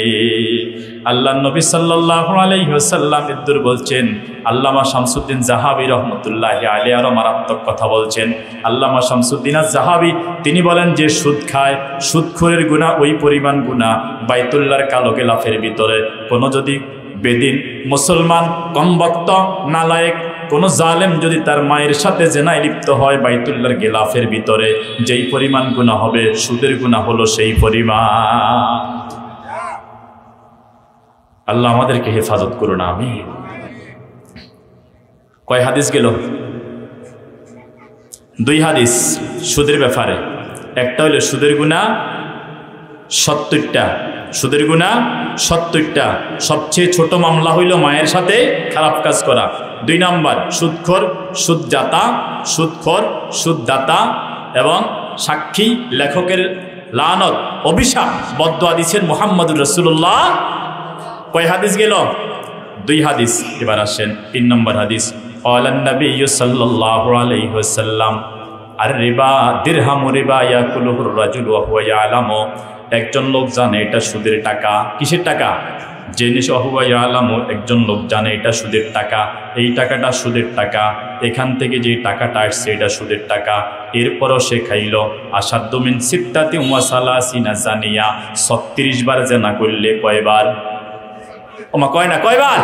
আল্লাহ নবী সাল্লাল্লাহু আলাইহি ওয়াসাল্লাম ইদ্দুর বলছেন, আল্লামা শামসুদ্দিন জাহাবি রহমতুল্লাহি আলাইহি আরো মারাত্মক কথা বলছেন। আল্লামা শামসুদ্দিন জাহাবি তিনি বলেন যে সুদ খায়, সুদখোরের গুনাহ ওই পরিমাণ গুনাহ বাইতুল্লাহর কালো গেলাফের ভিতরে কোন যদি বেদিন, মুসলমান, কমবক্ত, নালায়েক, কোন জালেম যদি তার মায়ের সাথে জেনায় লিপ্ত হয়, বাইতুল্লাহর গেলাফের ভিতরে যেই পরিমাণ গুনাহ হবে, সুদের গুনাহ হলো সেই পরিমাণ। আল্লাহ আমাদেরকে হেফাজত করুন, আমিন। কয় হাদিস গেল? 2 হাদিস সুদের ব্যাপারে। একটা হলো সুদের গুনাহ ৭০টা, সুদের গুনাহ ৭০টা, সবচেয়ে ছোট মামলা হইল মায়ের সাথে খারাপ কাজ করা। 2 নাম্বার সুদখোর, সুদদাতা, সুদখোর, সুদদাতা এবং সাক্ষী, লেখকের লানত, অভিশাপ, বদদুয়া দিয়েছেন মুহাম্মদুর রাসূলুল্লাহ। কয় হাদিস গেল? 2 হাদিস। এবার আসেন 3 নম্বর হাদিস। ক্বালান নবী সাল্লাল্লাহু আলাইহি ওয়াসাল্লাম আর রিবা দিরহামু রিবা ইয়াকুলুহুর রাজুলু ওয়া হুয়া ইয়ালামু, একজন লোক জানে এটা সুদের টাকা। কিসের টাকা? জেনে ওয়া ইয়ালামু, একজন লোক জানে এটা সুদের টাকা, এই টাকাটা সুদের টাকা, এখান থেকে যে টাকাটা আসছে এটা সুদের টাকা, এরপরও সে খাইল। আসাদ্দু মিন সিত্তাতি ওয়া সালাসিনা জানিয়া, 36 বার জানা করলে কয়বার? ওমা কয় না, কয়বার?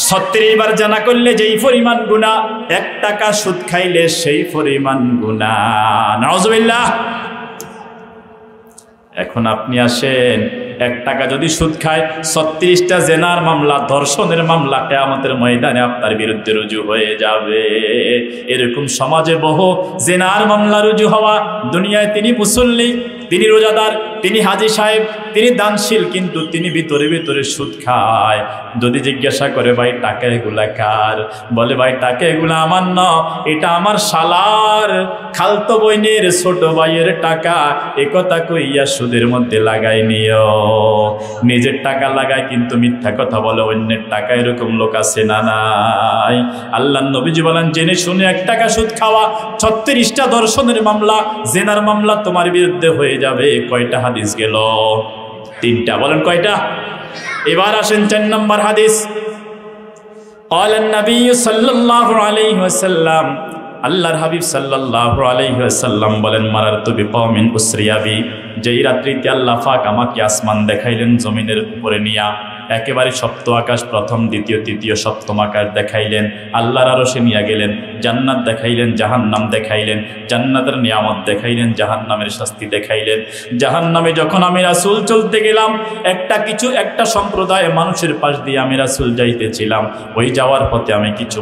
36 বার জানা করলে যেই পরিমাণ গুনাহ, 1 টাকা সুদ খাইলে সেই পরিমাণ গুনাহ। নাউজুবিল্লাহ। এখন আপনি আসেন, 1 টাকা যদি সুদ খায়, 36টা জেনার মামলা, ধর্ষণের মামলা কিয়ামতের ময়দানে আপনার বিরুদ্ধে রুজু হয়ে যাবে। এরকম সমাজে বহু জেনার মামলা রুজু হওয়া। দুনিয়ায় তিনি মুসল্লি, তিনি রোজাদার, তিনি হাজী সাহেব, তিনি দানশীল, কিন্তু তিনি ভিতরে ভিতরে সুদ খায়। যদি জিজ্ঞাসা করে ভাই টাকা এগুলা কার? বলে ভাই টাকা এগুলা আমার না, এটা আমার শালার, খালতো বোনের, ছোট ভাইয়ের টাকা। একথা কইয়া সুদের মধ্যে লাগাই নিও। নিজের টাকা লাগায় কিন্তু মিথ্যা কথা বলে অন্যের টাকা। এরকম লোক আছে না নাই? আল্লাহর নবীজি বলেন জেনে শুনে 1 টাকা সুদ খাওয়া, 36টা ধর্ষণের মামলা, জেনার মামলা তোমার বিরুদ্ধে হয়ে যাবে। কয়টা হাদিস গেল? 3টা। বলেন কয়টা? এবার আসেন 4 নম্বর হাদিস। ক্বালান নবী সাল্লাল্লাহু আলাইহি ওয়াসাল্লাম, আল্লাহর হাবিব সাল্লাল্লাহু আলাইহি ওয়াসাল্লাম বলেন মারারতু বিকওমিন উসরিয়া বি, যেই রাত্রিতে আল্লাহ পাক আমাকে আসমান দেখাইলেন জমিনের উপরে নিয়া, একেবারে সপ্ত আকাশ, প্রথম, দ্বিতীয়, তৃতীয়, সপ্তম আকাশ দেখাইলেন, আল্লাহর আরশে নিয়ে গেলেন। জান্নাত দেখাইলেন, জাহান্নাম দেখাইলেন, জান্নাতের নিয়ামত দেখাইলেন, জাহান্নামের শাস্তি দেখাইলেন। জাহান্নামে যখন আমি রাসূল চলতে গেলাম, একটা সম্প্রদায় মানুষের পাশ দিয়ে আমি রাসূল যাইতেছিলাম। ওই যাওয়ার পথে আমি কিছু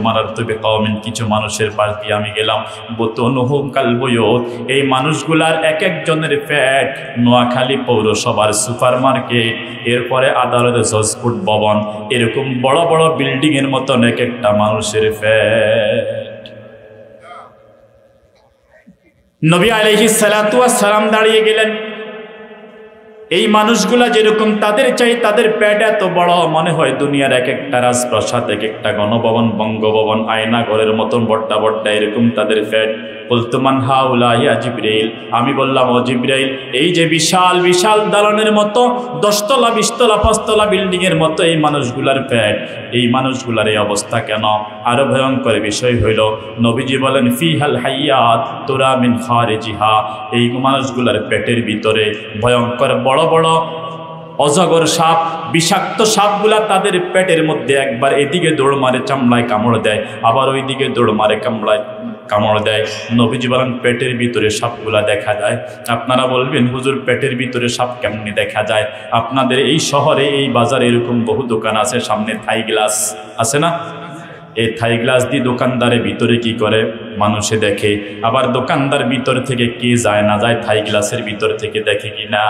কিছু মানুষের পাশ দিয়ে আমি গেলাম। বুতুনুহুম কালবুয়ুত, এই মানুষগুলার এক একজনের পেট নোয়াখালী পৌরসভার সুপার মার্কেট, এরপরে আদালতে জজকোর্ট ভবন, এরকম বড় বড় বিল্ডিং এর মতন এক একটা মানুষের পেট। নবী আলাইহিস সালাতু ওয়াস সালাম দাঁড়িয়ে গেলেন। এই মানুষগুলা যেরকম তাদের পেট এত বড়, মনে হয় দুনিয়ার এক একটা রাজপ্রাসাদ, এক একটা গণভবন, বঙ্গভবন, আয়নাঘরের মতন বড্ডা বড্ডা এরকম তাদের পেট। বলতো মান হাউলা ইয়া জিবরাইল, আমি বললাম ও জিবরাইল, এই যে বিশাল বিশাল দালানের মতো 10 তলা 20 তলা 5 তলা বিল্ডিং এর মতো এই মানুষগুলার পেট, এই মানুষগুলার এই অবস্থা কেন? আরো ভয়ঙ্কর বিষয় হইল, নবীজি বলেন ফিহাল হাইয়াত তুরা মিন খারিজিহা, এই মানুষগুলার পেটের ভিতরে ভয়ঙ্কর বড় বড় অজগর সাপ, বিষাক্ত সাপগুলা তাদের পেটের মধ্যে একবার এদিকে দৌড় মারে, চামড়ায় কামড় দেয়, আবার ওইদিকে দৌড় মারে, কামড় দেয়। নবীজি বলেন পেটের ভিতরে সাপগুলা দেখা যায়। আপনারা বলবেন হুজুর পেটের ভিতরে সাপ কেমনি দেখা যায়? আপনাদের এই শহরে এই বাজারে এরকম বহু দোকান আছে, সামনে থাই গ্লাস আছে না? এই থাই গ্লাস দিয়ে দোকানদারের ভিতরে কি করে মানুষে দেখে, আবার দোকানদার ভিতর থেকে কে যায় না যায় থাই গ্লাসের ভিতর থেকে দেখে কিনা?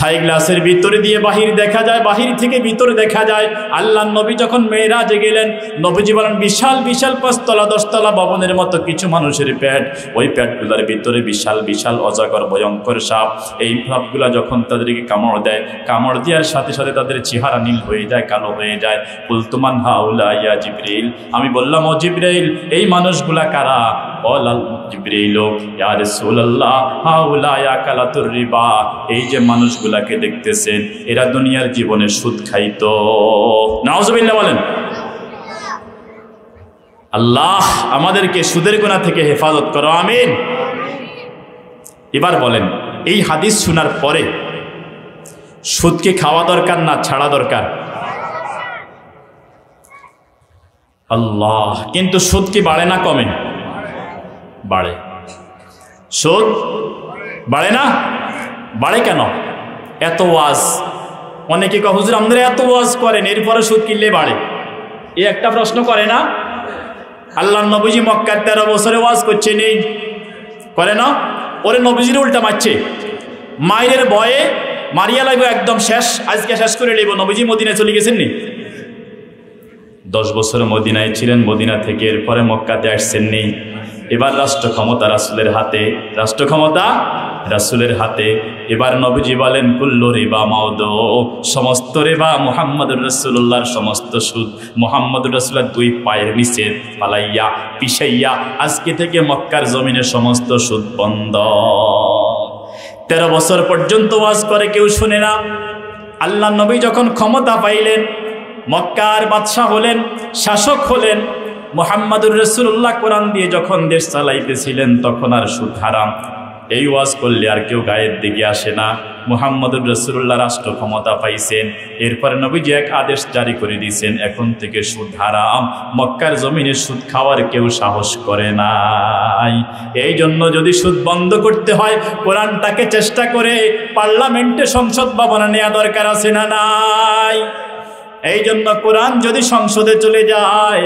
থাই গ্লাসের ভিতরে দিয়ে বাহির দেখা যায়, বাহির থেকে ভিতরে দেখা যায়। আল্লাহ নবী যখন মেরাজে গেলেন, নবীজি বলেন বিশাল বিশাল 5 তলা 10 তলা ভবনের মতো কিছু মানুষের পেট, ওই পেটগুলোর ভিতরে বিশাল বিশাল অজগর ভয়ঙ্কর সাপ। এই সাপগুলা যখন তাদেরকে কামড় দেয়, কামড় দেওয়ার সাথে সাথে তাদের চেহারা নীল হয়ে যায়, কালো হয়ে যায়। বলতো মান হাউলা ইয়া জিবরাইল, আমি বললাম ও জিবরাইল, এই মানুষগুলা কারা? জিবরাইল ইয়া রাসূলুল্লাহ হাউলা ইয়াকালাতুর রিবা, এই যে মানুষগুলাকে দেখতেছেন এরা দুনিয়ার জীবনে সুদ খাইতো। নাউজুবিল্লাহ বলেন। আল্লাহ আমাদেরকে সুদের গুনাহ থেকে হেফাজত করো, আমিন। এবার বলেন, এই হাদিস শোনার পরে সুদকে খাওয়া দরকার না ছাড়া দরকার? আল্লাহ, কিন্তু সুদ কি বাড়ে না কমে? বাড়ে। সুদ বাড়ে না? বাড়ে কেন? এত ওয়াজ, অনেকে কয় হুজুর আপনারা এত ওয়াজ করেন এরপরে সুদ কিনলে বাড়ে, এই একটা প্রশ্ন করে না? আল্লাহর নবীজি মক্কার 13 বছরে ওয়াজ করছে, নেই করে না? ওরে নবীজির উল্টা মারছে, মায়ের ভয়ে মারিয়া লাগবে একদম শেষ, আজকে শেষ করে নেব। নবীজি মদিনায় চলে গেছেন নি? 10 বছর মদিনায় ছিলেন, মদিনা থেকে এরপরে মক্কাতে আসছেন নি। এবার রাষ্ট্র ক্ষমতা রাসূলের হাতে, রাষ্ট্র ক্ষমতা রাসূলের হাতে। এবার নবীজি বলেন কুল্লু রিবা মাউদু, সমস্ত রিবা মুহাম্মদুর রাসূলুল্লাহর সমস্ত সুদ মুহাম্মদুর রাসূলের 2 পায়ের নিচে পালাইয়া পিছাইয়া আজকে থেকে মক্কার জমিনে সমস্ত সুদ বন্ধ। 13 বছর পর্যন্ত ওয়াজ করে কেউ শুনে না। আল্লাহ নবী যখন ক্ষমতা পাইলেন, মক্কার বাদশাহ হলেন, শাসক হলেন, মুহাম্মদুর রাসূলুল্লাহ কোরআন দিয়ে যখন দেশ চালাইতেছিলেন, তখন আর সুদ হারাম। এই ওয়াজ করলে আর কেউ গায়ের দিকে আসে না। মুহাম্মদুর রাসূলুল্লাহ রাষ্ট্র ক্ষমতা পাইছেন, এরপরে নবীজি এক আদেশ জারি করে দিয়েছেন, এখন থেকে সুদ হারাম। মক্কার জমিনে সুদ খাওয়ার কেউ সাহস করে নাই। এই জন্য যদি সুদ বন্ধ করতে হয়, কোরআনটাকে চেষ্টা করে পার্লামেন্টে সংসদ ভবনে নেওয়া দরকার আছে না নাই? এই জন্য কোরআন যদি সংসদে চলে যায়,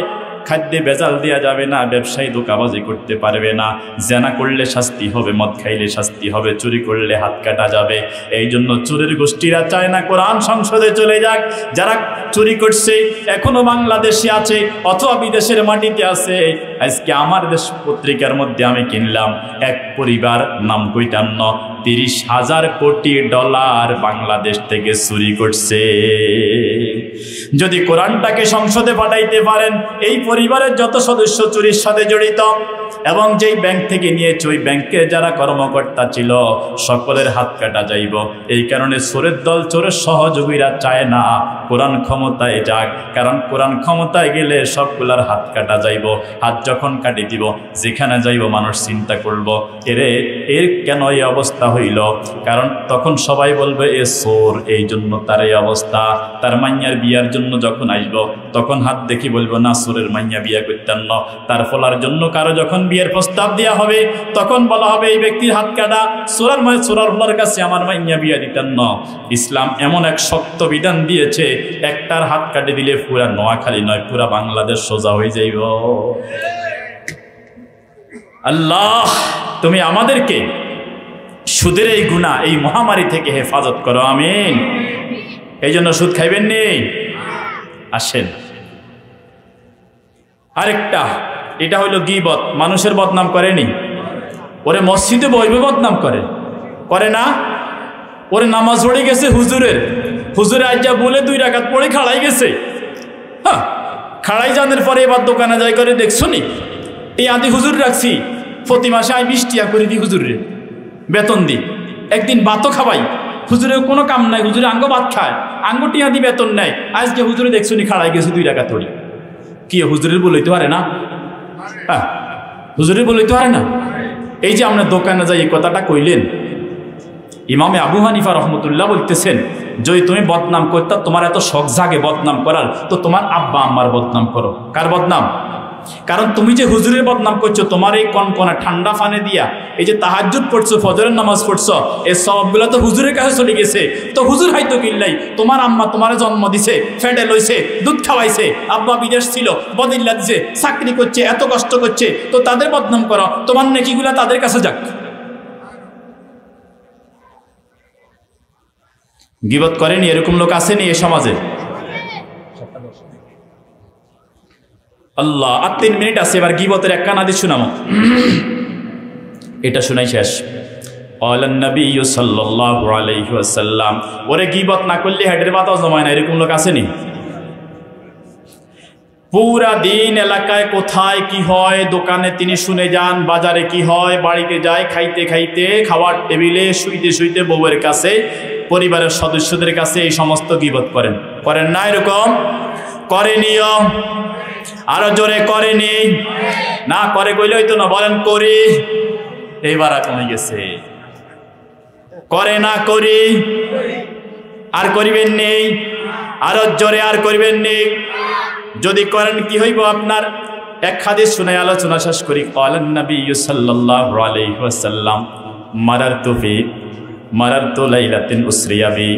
খাদ্যে ভেজাল দেওয়া যাবে না, ব্যবসায়ী ধোঁকাবাজি করতে পারবে না, জেনা করলে শাস্তি হবে, মদ খাইলে শাস্তি হবে, চুরি করলে হাত কাটা যাবে। এই জন্য চোরের গোষ্ঠীরা চায় না কোরআন সংসদে চলে যাক। যারা চুরি করছে এখনো বাংলাদেশে আছে অথবা বিদেশের মাটিতে আছে। আজকে আমার দেশ পত্রিকার মধ্যে আমি কিনলাম, এক পরিবার, নাম কইতাম না, 30,000 কোটি ডলার বাংলাদেশ থেকে চুরি করছে। যদি কোরআনটাকে সংসদে পাঠাইতে পারেন, এই পরিবারের যত সদস্য চুরির সাথে জড়িত এবং যেই ব্যাংক থেকে নিয়েছে ওই ব্যাংকের যারা কর্মকর্তা ছিল সকলের হাত কাটা যাইব। এই কারণে চোরের দল চোরের সহযোগীরা চায় না কোরআন ক্ষমতায় যাক, কারণ কোরআন ক্ষমতায় গেলে সবগুলার হাত কাটা যাইব। হাত যখন কাটি দিব, যেখানে যাইব মানুষ চিন্তা করব এর কেন এই অবস্থা হইল, কারণ তখন সবাই বলবে এ চোর, এই জন্য তার এই অবস্থা। তার মাইয়ার বিয়ার জন্য যখন আসব তখন হাত দেখি বলবো না চোরের মাইয়া বিয়া করতেন না। তার ফলার জন্য কারো যখন বিয়ের প্রস্তাব দেওয়া হবে তখন বলা হবে এই ব্যক্তির হাত কাটা, চোরার ফলার কাছে আমার মাইয়া বিয়া দিতেন না। ইসলাম এমন এক শক্ত বিধান দিয়েছে, একটার হাত কাটে দিলে পুরা নোয়াখালী নয় পুরা বাংলাদেশ সোজা হয়ে যাইব। আল্লাহ তুমি আমাদেরকে সুদের এই গুনাহ এই মহামারী থেকে হেফাজত করো, আমিন। এই জন্য সুদ খাইবেন নি। আসেন আরেকটা, এটা হইল গীবত। মানুষের বদনাম করেনি, ওরে মসজিদে বইবে বদনাম করে না। ওরে নামাজ পড়ে গেছে হুজুরে আজ্জা বলে 2 রাকাত পড়ে খাড়াই গেছে। হ্যাঁ, খাড়াই জানের পরে এবার দোকানে যাই করে দেখছো নি এই আদি হুজুর রাখছি, প্রতি মাসে আমি 20 টাকা করে দিই হুজুরে বেতন দিই। একদিন ভাতও খাওয়াই, হুজুরের কোনো কাম নাই, হুজুরে আঙ্গ ভাত খায়, আঙ্গ টিয়া দি বেতন নেয়। আজকে হুজুরে দেখছো নি খাড়াই গেছে 2 রাকাত পড়ি। কি হুজুরের বলইতে পারে না? হ্যাঁ, হুজুরের বলইতে পারে না। এই যে আমরা দোকানে যাই এই কথাটা কইলেন, ইমামে আবু হানিফা রহমতুল্লাহ বলতেছেন যদি তুমি বদনাম করতা, তোমার এত শখ জাগে বদনাম করার, তো তোমার আব্বা আম্মার বদনাম করো। কার বদনাম? কারণ তুমি যে হুজুরের বদনাম করছো, তোমার এই কনকনা ঠান্ডা ফানে দিয়া এই যে তাহাজ্জুদ পড়ছো, ফজরের নামাজ পড়ছো, এই সবগুলো তো হুজুরের কাছে চলে গেছে। তো হুজুর হয়তো কিল্লাই, তোমার আম্মা তোমার জন্ম দিছে, ফেটে লইছে, দুধ খাওয়াইছে, আব্বা বিদেশ ছিল, বদিল্লা দিছে, চাকরি করছে, এত কষ্ট করছে, তো তাদের বদনাম করো, তোমার নেকিগুলা তাদের কাছে যাক। গীবত করেনি এরকম লোক আসেনি এ সমাজে? আল্লাহ, আর 3 মিনিট আছে, এবার গীবতের এক কান হাদিস শোনামো, এটা শোনাই শেষ। ক্বালান নবী সাল্লাল্লাহু আলাইহি ওয়াসাল্লাম, ওরে গীবত না করলে হেডের পাতাও জমায় না, এরকম লোক আসেনি? পুরা দিন এলাকায় কোথায় কি হয় দোকানে তিনি শুনে যান, বাজারে কি হয়, বাড়িতে যায় খাইতে খাইতে, খাওয়ার টেবিলে শুইতে শুইতে বউয়ের কাছে, পরিবারের সদস্যদের কাছে এই সমস্ত গীবত করেন না? এরকম করেনিও? আরো জোরে করেনি? না করে কইলে হইতো না, বলেন করি। এইবার কমে গেছে। করে না করি? আর করিবেন নেই? আরো জোরে আর করিবেন নেই? যদি করেন কি হইব আপনার? এক হাদিস শুনে আলোচনা শেষ করি। ক্বালান নবী সাল্লাল্লাহু আলাইহি ওয়াসাল্লাম, মারারতু লাইলাতিন উসরিয়া বি,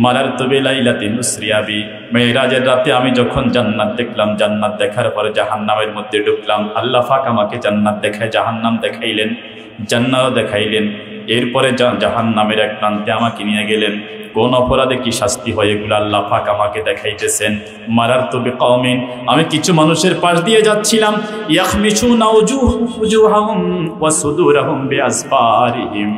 মারারতু বিলাইলাতিন উসরিয়া বি। মেরাজের রাতে আমি যখন জান্নাত দেখলাম, জান্নাত দেখার পরে জাহান্নামের মধ্যে ঢুকলাম। আল্লাহ পাক আমাকে জান্নাত দেখায়, জাহান্নাম দেখাইলেন, জান্নাতও দেখাইলেন। এরপরে জাহান্নামের এক প্রান্তে আমাকে নিয়ে গেলেন। কোন অপরাধে কি শাস্তি হয় এগুলো আল্লাহ পাক আমাকে দেখাইতেছেন। মারারতু বিকওমিন, আমি কিছু মানুষের পাশ দিয়ে যাচ্ছিলাম। ইয়াখমিশুনা উজুহাহুম ওয়া সুদুরহুম বিআসফারিহিম।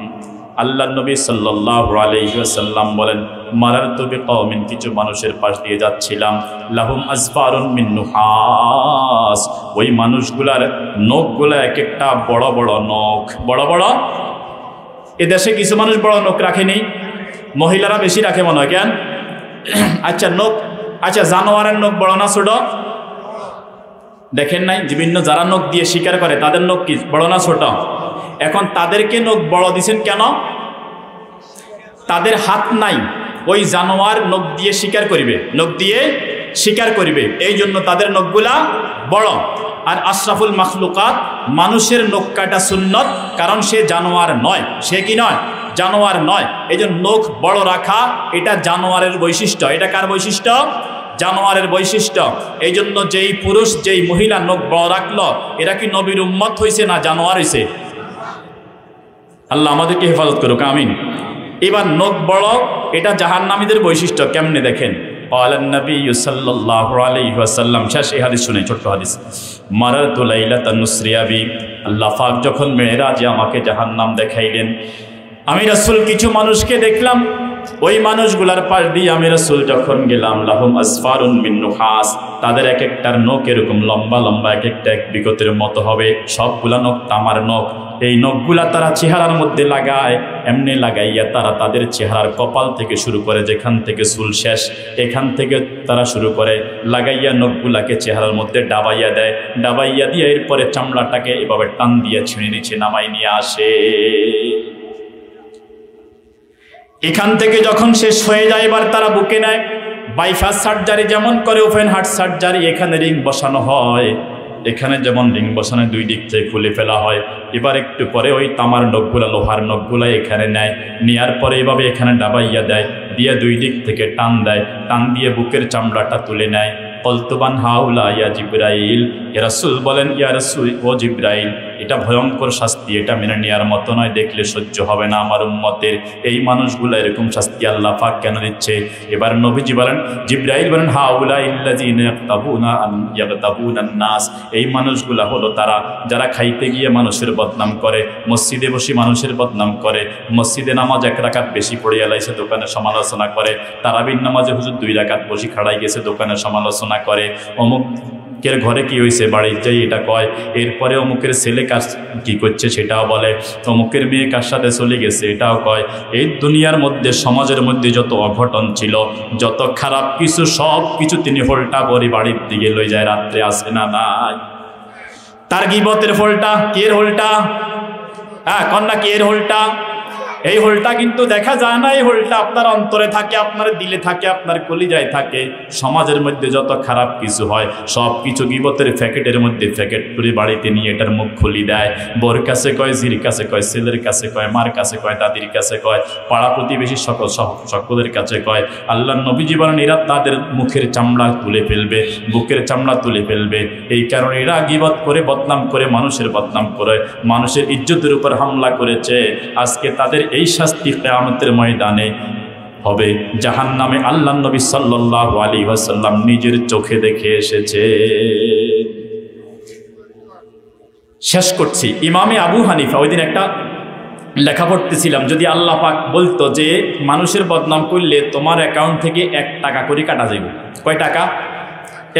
আল্লাহ নবী সাল্লাল্লাহু আলাইহি ওয়াসাল্লাম বলেন, মারারতু বিকওমিন, কিছু মানুষের পাশ দিয়ে যাচ্ছিলাম। লাহুম আসফারুন মিন নুহাস, ওই মানুষগুলার নখগুলা এক একটা বড় বড় নখ, বড় বড়। এদেশে কিছু মানুষ বড় নখ রাখেনি, মহিলারা বেশি রাখে মনে হয়। কেন? আচ্ছা নখ, আচ্ছা জানোয়ারের নখ বড় না ছোট? দেখেন নাই বিভিন্ন যারা নখ দিয়ে শিকার করে তাদের নখ কি বড় না ছোট? এখন তাদেরকে নখ বড় দিছেন কেন? তাদের হাত নাই, ওই জানোয়ার নখ দিয়ে শিকার করিবে, নখ দিয়ে শিকার করিবে, এই জন্য তাদের নখগুলা বড়। আর আশরাফুল মাখলুকাত, মানুষের নখ কাটা সুন্নত, কারণ সে জানোয়ার নয়। সে কি নয়? জানোয়ার নয়। এই জন্য নখ বড় রাখা এটা জানোয়ারের বৈশিষ্ট্য। এটা কার বৈশিষ্ট্য? জানোয়ারের বৈশিষ্ট্য। এই জন্য যেই পুরুষ যেই মহিলা নখ বড় রাখলো, এরা কি নবীর উম্মত হয়েছে না জানোয়ার হয়েছে? আল্লাহ আমাদেরকে হেফাজত করুক, আমিন। এবার নখ বড় এটা জাহান্নামীদের বৈশিষ্ট্য। কেমনে দেখেন? ক্বালান নবী সাল্লাল্লাহু আলাইহি ওয়াসাল্লাম, শেষ এই হাদিস শুনে, ছোট্ট হাদিস। মারারতু লাইলাতান উসরিয়া বি, আল্লাহ পাক যখন মেরাজে আমাকে জাহান্নাম দেখাইলেন, আমি রাসূল কিছু মানুষকে দেখলাম ওই মানুষগুলার পাশ দিয়ে আমি রাসূল যখন গেলাম, লাহুম আসফারুন মিন নুহাস, তাদের এক একটার নখ এরকম লম্বা লম্বা, এক একটা এক বিগতের মতো হবে, সবগুলা নখ তামার নখ। এই নখগুলা তারা চেহারার মধ্যে লাগায়, এমনি লাগাইয়া তারা তাদের চেহারার কপাল থেকে শুরু করে, যেখান থেকে চুল শেষ এখান থেকে তারা শুরু করে লাগাইয়া নখগুলাকে চেহারার মধ্যে ডাবাইয়া দেয়, ডাবাইয়া দিয়ে এরপরে চামড়াটাকে এভাবে টান দিয়ে ছিঁড়ে নিচে নামাই নিয়ে আসে। এখান থেকে যখন শেষ হয়ে যায় এবার তারা বুকে নেয়, বাইপাস সার্জারি যেমন করে, ওপেন হার্ট সার্জারি, এখানে রিং বসানো হয়, এখানে যেমন রিং বসানো দুই দিক থেকে খুলে ফেলা হয়। এবার একটু পরে ওই তামার নখগুলা, লোহার নখগুলা এখানে নেয়, নেয়ার পরে এভাবে এখানে ডাবাইয়া দেয়, দিয়ে দুই দিক থেকে টান দেয়, টান দিয়ে বুকের চামড়াটা তুলে নেয়। কলতুবান হাউলা ইয়া জিব্রাইল, ইয়া রাসূল বলেন, ইয়া রাসূল ও জিব্রাইল, এটা ভয়ঙ্কর শাস্তি, এটা মেনে নেওয়ার মতো নয়, দেখলে সহ্য হবে না আমার উম্মতের। এই মানুষগুলো এরকম শাস্তি আল্লাহ পাক কেন দিচ্ছে? এবার নবীজি বলেন, জিব্রাইল বলেন, হাউলা ইল্লাযিনা ইয়াগতাবুনান নাস, এই মানুষগুলা হলো তারা যারা খাইতে গিয়ে মানুষের বদনাম করে, মসজিদে বসে মানুষের বদনাম করে, মসজিদে নামাজ 1 রাকাত বেশি পড়ে এলাইছে দোকানে সমালোচনা করে, তারাবির নামাজে হুজুর 2 রাকাত বসে খাড়াই গেছে দোকানে সমালোচনা করে, অমুকের ঘরে কি হয়েছে বাড়ির যাই এটা কয়, এরপরে অমুকের ছেলে কাজ কি করছে সেটাও বলে, অমুকের মেয়ে কার সাথে চলে গেছে এটাও কয়। এই দুনিয়ার মধ্যে সমাজের মধ্যে যত অঘটন ছিল, যত খারাপ কিছু, সব কিছু তিনি হোলটা ভরে বাড়ির দিকে লই যায়, রাত্রে আসে না নাই। তার গীবতের হোলটা কের হোলটা? হ্যাঁ, কন্যা কের হোলটা? এই হোলটা কিন্তু দেখা যায় না, এই হোলটা আপনার অন্তরে থাকে, আপনার দিলে থাকে, আপনার কলিজায় থাকে। সমাজের মধ্যে যত খারাপ কিছু হয় সব কিছু গীবতের প্যাকেটের মধ্যে প্যাকেট করে বাড়িতে নিয়ে এটার মুখ খুলি দেয়। বোর কাছে কয়, জির কাছে কয়, ছেলের কাছে কয়, মার কাছে কয়, দাদির কাছে কয়, পাড়া প্রতিবেশী সকলের কাছে কয়। আল্লাহর নবীজি বলেন, এরা তাদের মুখের চামড়া তুলে ফেলবে, বুকের চামড়া তুলে ফেলবে। এই কারণে এরা গীবত করে, বদনাম করে, মানুষের বদনাম করে, মানুষের ইজ্জতের উপর হামলা করেছে। আজকে তাদের এই শাস্তি কিয়ামতের ময়দানে হবে জাহান্নামে। আল্লাহর নবী সাল্লাল্লাহু আলাইহি ওয়াসাল্লাম নিজের চোখে দেখে এসেছে। শেষ করছি, ইমামে আবু হানিফা, ওই দিন একটা লেখা পড়তেছিলাম, যদি আল্লাহ পাক বলতো যে মানুষের বদনাম করলে তোমার অ্যাকাউন্ট থেকে 1 টাকা করে কাটা যাবে, কয় টাকা?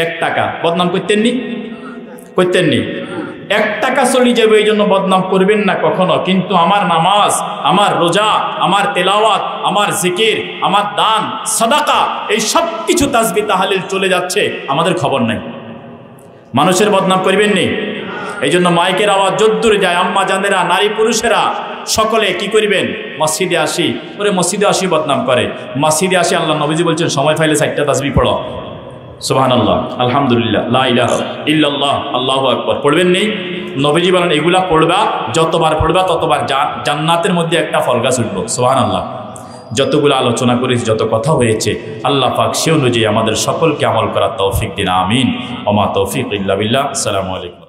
1 টাকা। বদনাম করতেননি? 1 টাকা চলে যাবে, এই জন্য বদনাম করবেন না কখনো। কিন্তু আমার নামাজ, আমার রোজা, আমার তেলাওয়াত, আমার জিকির, আমার দান, সাদাকা, এই সব কিছু তাসবিহ তাহলিল চলে যাচ্ছে, আমাদের খবর নেই। মানুষের বদনাম করবেন নি। এই জন্য মাইকের আওয়াজ যদ্দূর যায়, আম্মা জানেরা, নারী পুরুষেরা সকলে কি করবেন? মসজিদে আসি, ওরে মসজিদে আসি বদনাম করে, মসজিদে আসি। আল্লাহ নবীজি বলছেন, সময় পাইলে 4টা তাসবিহ পড়ো, সুবহানাল্লাহ, আলহামদুলিল্লাহ, লা ইলাহা ইল্লাল্লাহ, আল্লাহু আকবার। পড়বেন নেই? নবীজি বলেন, এগুলা পড়বা, যতবার পড়বা ততবার জান্নাতের মধ্যে একটা ফল গাছ উঠবো। সুবহানাল্লাহ। যতগুলো আলোচনা করেছি, যত কথা হয়েছে, আল্লাহ পাক সে অনুযায়ী আমাদের সকলকে আমল করার তৌফিক দিন, আমিন। ওমা তৌফিক ইল্লা বিল্লাহ। আসসালামু আলাইকুম।